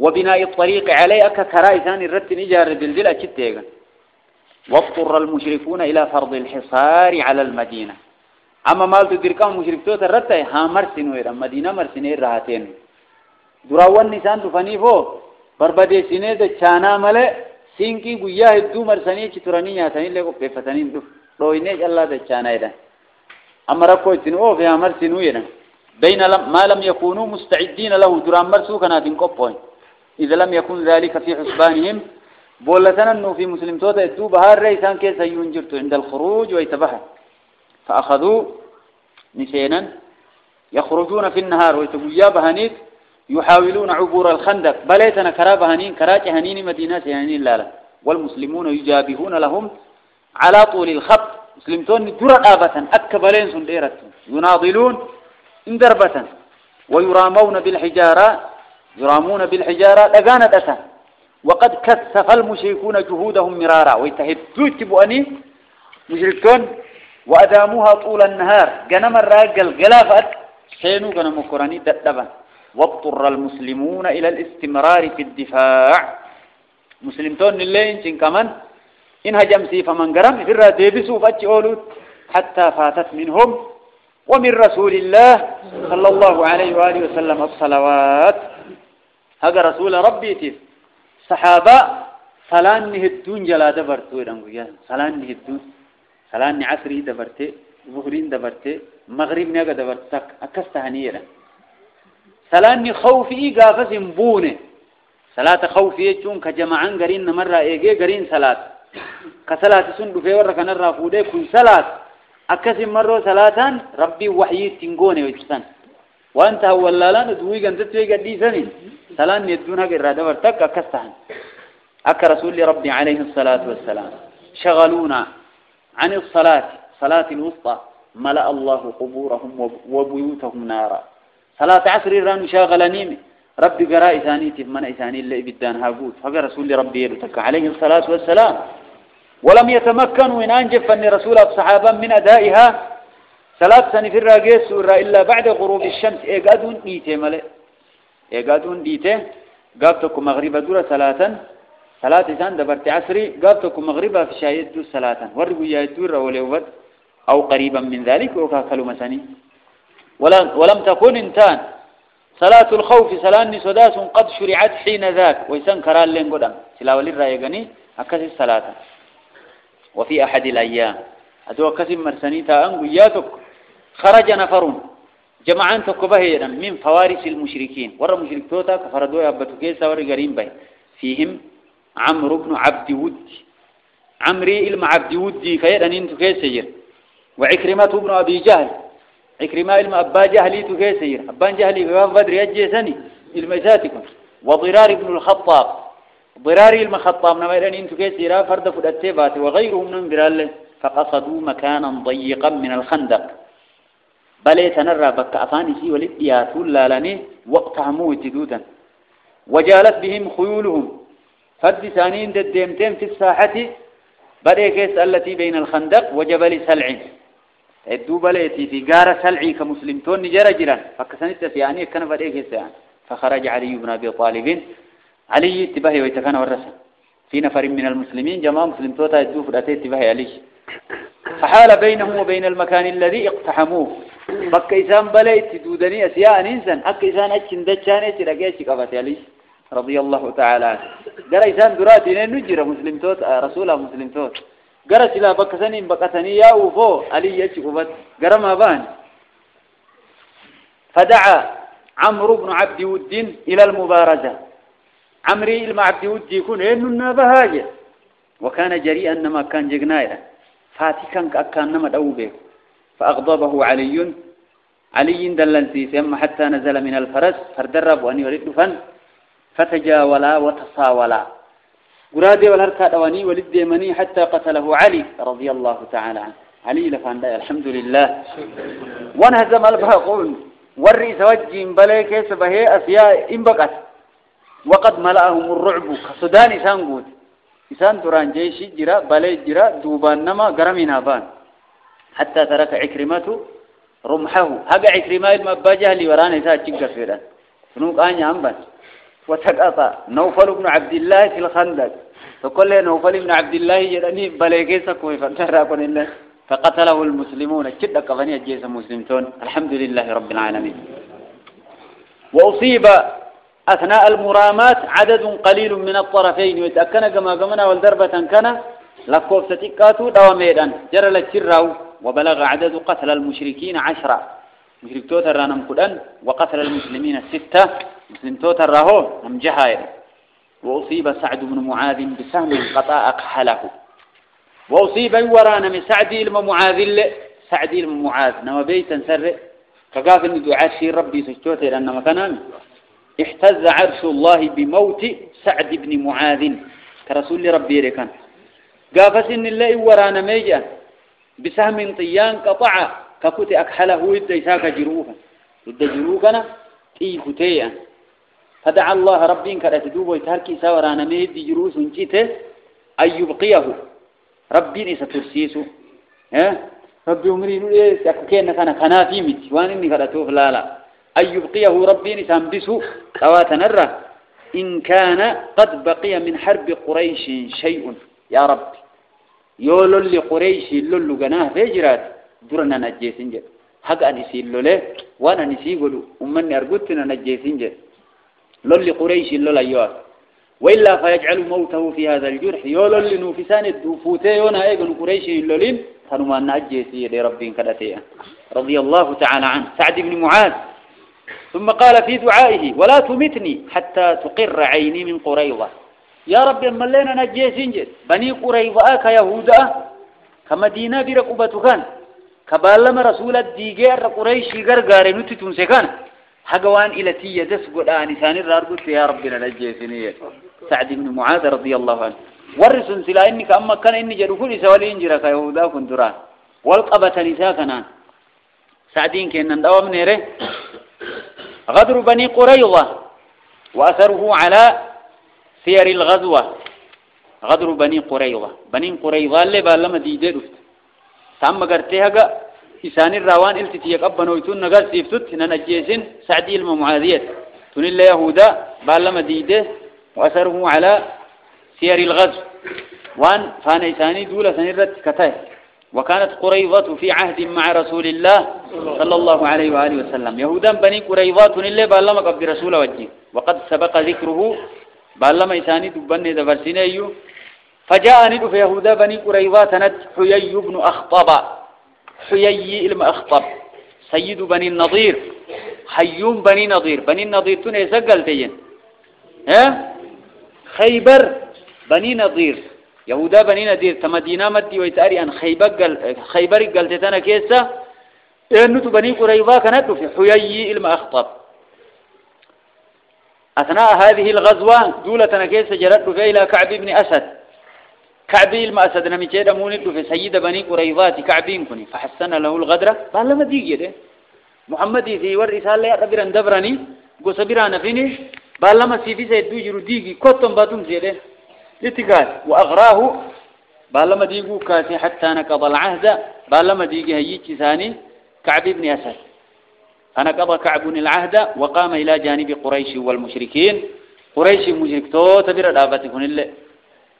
Speaker 1: وبناء الطريق عليه كرايسان الرت نجار دلدل أشتيغا واضطر المشركون إلى فرض الحصار على المدينة أما مال تدركان مشركتو الرت ها مرسنوير مدينة مرسنير رهاتين دراوان نسان تفنيفو بربدي سنة دچانا ملئ سينكي بويا هدو مرسني چتراني نياتاني لكو بفتانين روينيج الله دچانا إذا أما ركو اتنوه في أمر سنوينا بين ما لم يكونوا مستعدين له درام مرسو كناتين قبوين إذا لم يكن ذلك في حسبانهم بولتنا أنه في مسلم توتا يدو بهار ريسان كيسا ينجرتو عند الخروج ويتبحر فأخذوا نسينا يخرجون في النهار ويتبويا بهانيك يحاولون عبور الخندق بليتنا كرا بهانين كراج هنين مدينة هنين لا والمسلمون يجابهون لهم على طول الخط مسلمتون درا آبة أكبلين سنديرت يناضلون اندربة ويرامون بالحجارة لقانت أسا وقد كثف المشركون جهودهم مرارا ويتهدوا تبؤني مشركون وأداموها طول النهار قنم الراجل قلافت حينو قنم قراني دبا واضطر المسلمون إلى الاستمرار في الدفاع مسلمتون اللين شن كمان إن هجم سيفا من قرم في الراديبسوا فاتشولوا حتى فاتت منهم ومن رسول الله صلى الله عليه وآله وسلم الصلوات هذا رسول ربي تيف صحابة صلان نهدون جلا دبرتو يدنقيا صلان نهدون صلان عصري دبرتي ظهرين دبرتي مغرب نيغا دبرتك أكستهنيرا صلان خوفي قافز بونه صلاة خوفي يجون كجماعان قرين مرة إيجي قرين صلاة كصلاة سندو في ورق نرى فودي كن صلاة أكسم مرة صلاة ربي وحيي تنقوني ويجسان وأنت هو اللالان دوي قنزت ويقى ديساني صلاة يدونها قرادة ورتك أكستهن أكا رسول ربي عليه الصلاة والسلام شغلونا عن الصلاة صلاة الوسطى ملأ الله قبورهم وبيوتهم نارا صلاة عصر الران شاغلانيم ربي قراء إسانيتي من إساني اللي بدان هاقود فقال رسول ربي يلتك عليه الصلاة والسلام ولم يتمكنوا إن أنجف أن رسول الصحابة من أدائها صلاة سنفر راقيس سورة إلا بعد غروب الشمس إيقادون ديته ملئ إيقادون ديته قابتكم مغربة دورة صلاة إسان دبرت عصري قابتكم مغربة في شايد دور صلاة ورقوا يهدور وليوبد أو قريبا من ذلك وكاكلوا مساني ولم تكن انتان صلاة الخوف صلاة سداس قد شرعت حين ذاك ويسان كرال لين قدام سلاو للرأيقني أكسي الصلاة وفي أحد الأيام أدو أكسي مرسانيتا أنقياتك خرج نفر جمعان تكبهيرا من فوارس المشركين ورى مشرك توتا كفردوا يابتو كيسا ورى قريم به فيهم عمرو بن عبد ود عمري إلما عبد ودي كيدا ننتو كيسير وعكرمة بن أبي جهل عكرمة إلما أبا جهلي تكيسير أبان جهلي كفاف بدر يجيسني المساتكم وضرار بن الخطاب ضرار المخطاب نما إلان إنتو كيسيرا فرد فدتبات وغيرهم ننبر الله فقصدوا مكانا ضيقا من الخندق بل يتنرى بك أفانسي والإديات لالاني وقتهموا اتدودا وجالت بهم خيولهم فد ثانين دديمتين في الساحة بريكيس التي بين الخندق وجبل سلع الدو بليتي في قارة سلعي كمسلمتون نجر جرا فكسنت في يعني كان بريكيس يعني فخرج علي بن أبي طالب علي اتباهي ويتكان ورسا في نفر من المسلمين جماعة مسلمتوتا الدو فرأتي اتباهي علي فحال بينه وبين المكان الذي اقتحموه بك إسان بليت دودني أسياء إنسان أك إسان أجن دجاني تلقيت قفت علي رضي الله تعالى قال إسان دراتي نجر مسلم توت رسوله مسلم توت قال سلا بكسني بكسني يا وفو علي يجقبت قال ما بان فدعا عمرو بن عبد ود إلى المبارزة عمري إلما عبد ود يكون إنه بهاجة وكان جريئا إنما كان جقنايا فاتكا كأكان نما دوبه فأغضبه علي دلن سيسيم حتى نزل من الفرس فردرب وأن يريد فن فتجاولا وتصاولا قرادي والهركة دواني ولد مني حتى قتله علي رضي الله تعالى عنه علي لفان دا الحمد لله وانهزم الباقون والرئيس وجين بلاي كيس بهي أسياء انبقت وقد ملأهم الرعب كسودان إسان قود إسان تران جيشي جرا بلاي جرا دوبان نما قرمنا بان حتى ترك عكرمته رمحه هقا عكرمة المباجه اللي وراني إسان جيكا فيران سنوك آنيا أنبان وتقطع نوفل بن عبد الله في الخندق فقال له نوفل بن عبد الله يراني بلاي كيسا كوي فانتهرابون الله فقتله المسلمون كد قفني الجيش المسلمون الحمد لله رب العالمين وأصيب أثناء المرامات عدد قليل من الطرفين ويتأكنا كما قمنا والدربة كان لكوف ستكاتو دواميدا جرى للشراو وبلغ عدد قتل المشركين 10 مشرك توتر رانم قدن وقتل المسلمين 6 مسلم توتر راهو نمجحاير وأصيب سعد بن معاذ بسهم قطع أكحله وأصيب ورانا من سعد المعاذ نما بيتا سر كقاف إن دعاء في ربي سجوته لأنما كان احتز عرش الله بموت سعد بن معاذ كرسول ربي ركان قاف إن الله ورانا ميجا بسهم طيان قطع ككت أكحله يديساك جروفا جروفنا تيفتيا فدعا الله ربي كرت دوب ويتركي سورانا ميدي جروس جيته أن يبقيه ربي نسى ترسيسه ربي أمرين يكوكينا كان في مت وان إني كرتوه لا أن يبقيه ربي نسى أنبسه توات نره إن كان قد بقي من حرب قريش شيء يا رب يولو لقريش اللولو قناه فيجرات درنا نجيسنجر حق أنسي اللولي وانا نسي قلو أمني أرقدتنا نجيسنجر لولي قريش اللولا يوار وإلا فيجعل موته في هذا الجرح يولو لنوفسان الدوفوتيون ايقن قريش اللولين فنما نجيسي لربين كدتيا رضي الله تعالى عنه سعد بن معاذ ثم قال في دعائه ولا تمتني حتى تقر عيني من قريظة يا رب أما لنا نجيسنجر بني قريظة كيهودا كمدينة برقبة كان كبالما رسول الديجير قريشي غرغار نتتون سكان حقوان إلى تي تسقط آنسان الرارقود يا ربنا نجيسني سعد بن معاذ رضي الله عنه ورسل سلا إنك أما كان إني جدوكول سوالي إنجرا كيهودا كنتران والقبة نساكنا سعدين كأنن دوام نيره غدر بني قريظة وأثره على سير الغزوة غدر بني قريظة اللي بالما دي جدوت تام قرتها إسان الروان التي يقبنوا يتون نقال سيفتت ننجيسن سعدي المعاذية تون الله يهودا بالما ديده وأثره على سير الغزو وان فان إساني دولة سنرت كتاه وكانت قريظة في عهد مع رسول الله صلى الله عليه وآله وسلم يهودا بني قريظة تون الله بالما قبل رسول وجه وقد سبق ذكره بالما إساني دبني دفرسين أيو فجاء ندف يهودا بني قريظة تنت حيي بن أخطب حيي إلم أخطب سيد بني النضير حيوم بني النضير تنسى قلتين خيبر بني نضير يهودا بني نضير تمدينة مدي ويتاري أن خيبر قلتتنا كيسا إنه بني قريظة كانت في حيي إلم أخطب أثناء هذه الغزوة دولة كيسا جلت إلى كعب بن أسد كعبي المأسد نمجد مولد في سيد بني قريظات كعبين كني فحسن له الغدرة قال لما ديجي ده محمد في ورسالة ربنا دبرني قصبرنا فيني قال لما سيفي سيدو يجرو ديجي كتم باتم زيده اتقال وأغراه قال لما ديجو كاسي حتى نقض العهد قال لما ديجي هيجي ثاني كعب بن أسد فنقض كعب العهد وقام إلى جانب قريش والمشركين قريش مشرك تبر دابتكم الله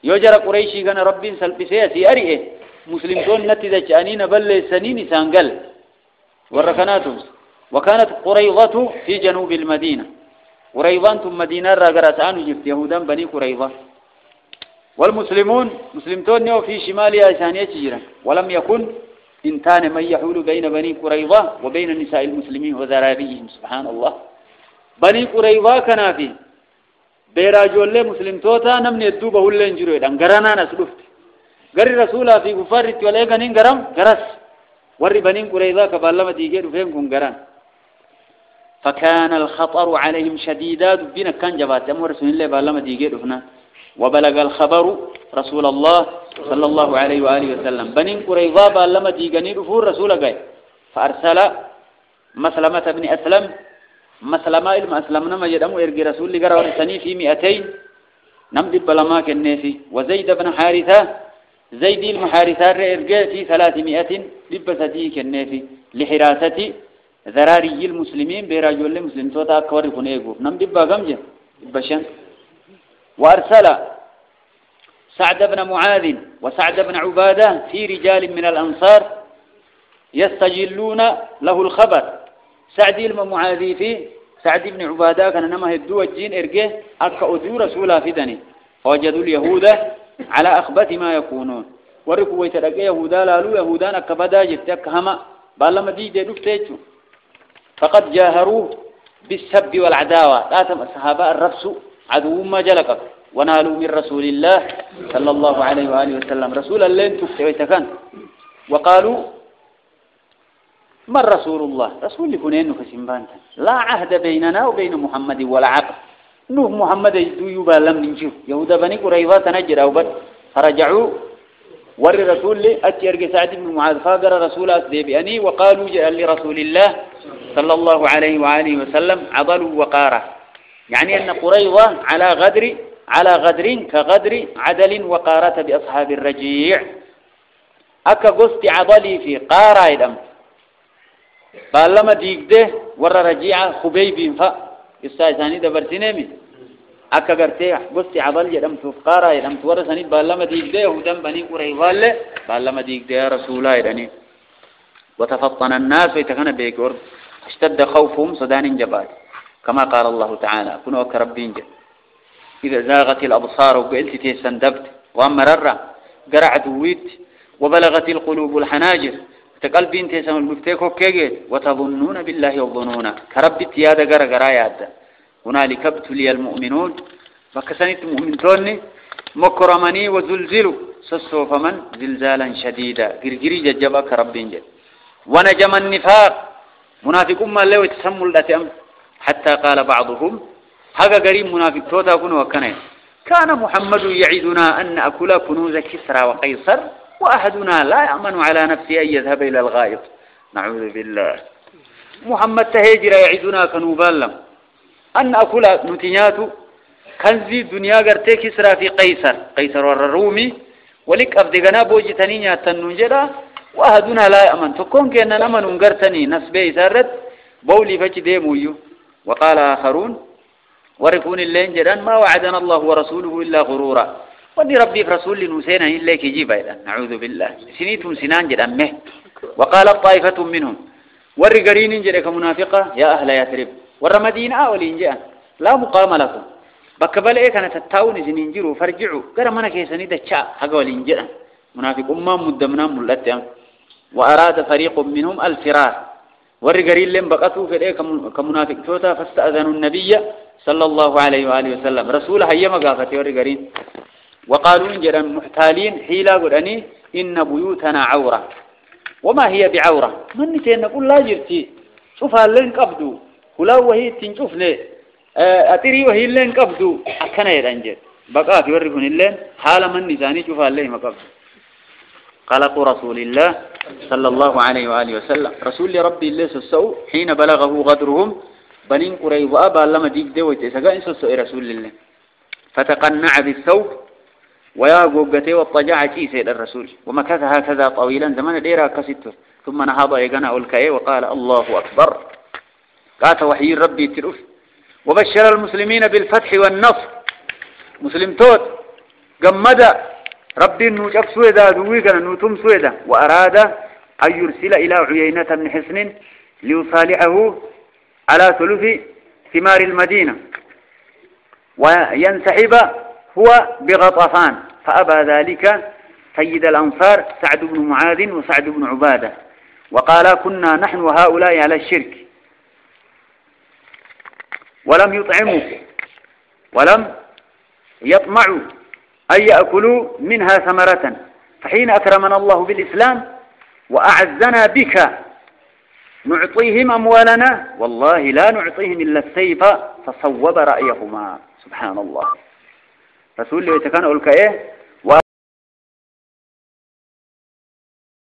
Speaker 1: يوجر قريشي كان ربي سلبسيتي أريه مسلم دون نتيجة جانين بل سنين سانقل وركناتهم وكانت قريظة في جنوب المدينة قريظان ثم مدينة راقرتان جفت يهودا بني قريظة والمسلمون مسلمتون في شمالها ثانية جيرا ولم يكن إنتان من يحول بين بني قريظة وبين النساء المسلمين وذراريهم سبحان الله بني قريظة كان فيه بيراجول مسلم توتا نمني الدوبة هو اللي نجروه دان غرانا نسلفت قري رسولا في كفار وليغنين غرم غرس ور بنين قريظة كبالما ديجير فين كون غران فكان الخطر عليهم شديدا بنا كان جبات أمر رسول الله بالما ديجير هنا وبلغ الخبر رسول الله صلى الله عليه وآله وسلم بنين قريظة بالما ديجاني رفور رسول الله فأرسل مسلمة بن أسلم مسلمة إلما أسلمنا ما يدمو إرقي رسول الله قرأ ورساني في 200 نمد بلما كالنافي وزيد بن حارثة زيد المحارثة إرقى في 300 لبستي كالنافي لحراسة ذراري المسلمين برجل المسلم توتا أكبر يكون إيقوف نمد بغمجة بشان وأرسل سعد بن معاذ وسعد بن عبادة في رجال من الأنصار يستجلون له الخبر سعد المعاذي في سعد بن عبادة كان نما هدو الجين إرقه أكا أدو رسولا في دني فوجدوا اليهود على أخبث ما يكونون وركوا ويتلقى يهودا لالو يهودان أكا بدا جتك هما بالما دي جدوك تيجو فقد جاهروا بالسب والعداوة آتم الصحابة الرفس عدو ما جلقك ونالوا من رسول الله صلى الله عليه وآله وسلم رسول الله تكتويتكن وقالوا من رسول الله رسول يكون إنه كسيمبانتا لا عهد بيننا وبين محمد ولا عقد نوح محمد يبا لم ننشوف يهودا بني قريظة تنجر أو بد فرجعوا ور رسول لي أتيرق سعد بن معاذ فاقر رسول أسديبئني وقالوا جاء لرسول الله صلى الله عليه وآله وسلم عضلوا وقارة يعني أن قريظة على غدر كغدر عدل وقارة بأصحاب الرجيع أكا قصت عضلي في قارة الأمر بالما ديقده ور رجيعة خبيب فا استاذاني دبرتينمي أكا قرتي قصتي عضل يدم تفقارا يدم تورساني بالما ديقده ودم بني قريظال بالما ديقده يا رسول الله وتفطن الناس ويتكن بيكور اشتد خوفهم صدان جبال كما قال الله تعالى كنوا كربين جد إذا زاغت الأبصار وقلت تيسندبت ومرر قرعت ويت وبلغت القلوب الحناجر تقلبي انت سم المفتيكو كيجي وتظنون بالله الظنون كربت يا دغرغرا ياد هنالك ابتلي المؤمنون فكسنت المؤمنون مكرمني وزلزلوا سسوف من زلزالا شديدا غرغري ججبا كربين جد ونجم النفاق منافقون ما لو يتسموا الاتم حتى قال بعضهم هذا قريب منافق توتا كن وكنه كان محمد يعدنا ان ناكل كنوز كسرى وقيصر وأحدنا لا يأمن على نفسه أن يذهب إلى الغائط نعوذ بالله محمد تهجر يعدنا كنوبالم أن أكل نتنيات كنزي الدنيا قرتي كسرى في قيصر والرومي ولك أبدقنا بوجتنين يتنجرا وأحدنا لا يأمن تكون كأننا نمن انقرتني نسبي سارت بولي فجديمو وقال آخرون وركون اللين جران ما وعدنا الله ورسوله إلا غرورا ودي ربي برسول نسينا إلا كيجيب أيضا نعوذ بالله سنيتم سنان جد أمه وقالت طائفة منهم ورقرين جد كمنافقة يا أهل يثرب والرمدينة والإنجاء لا مقام لكم بكبال إيه كانت التاون زنينجروا فارجعوا قال منا كيساني دتشاء حقا والإنجاء منافق أمام مدمنا ملتهم وأراد فريق منهم الفرار ورقرين لهم بقتوا في إيه كمنافق توتا فاستأذنوا النبي صلى الله عليه وآله وسلم رسوله هيما قافتي ورقرين وقالوا إنجرا محتالين حيلا قرأني إن بيوتنا عورة وما هي بعورة من نتين نقول لا جرتي شوفها لين قبضوا ولا وهي تنشوف ليه أتري وهي لين قبضوا أكنا يرنجر بقى في ورقون اللين حالا من نزاني شوفها لين ما قبضوا قلقوا رسول الله صلى الله عليه وآله وسلم رسول ربي الله سسو حين بلغه غدرهم بنين قريب وأبا لما ديك دويت سقا سسو رسول الله فتقنع بالثوب ويا قوقتي والطجاع سيد الرسول ومكث هكذا طويلا زمان ديرا كسته ثم نهض يقنع الكي وقال الله أكبر قات وحي ربي تلف وبشر المسلمين بالفتح والنصر مسلم توت قمد ربي نوجف سويدا دويقنا نوتم سويدا وأراد أن يرسل إلى عيينة بن حصن ليصالحه على ثلث ثمار المدينة وينسحب هو بغطفان فأبى ذلك سيد الأنصار سعد بن معاذ وسعد بن عبادة وقال كنا نحن وهؤلاء على الشرك ولم يطعموا ولم يطمعوا أن يأكلوا منها ثمرة فحين أكرمنا الله بالإسلام وأعزنا بك نعطيهم أموالنا والله لا نعطيهم إلا السيف فصوب رأيهما. سبحان الله. رسول الله يتكان أقول كإيه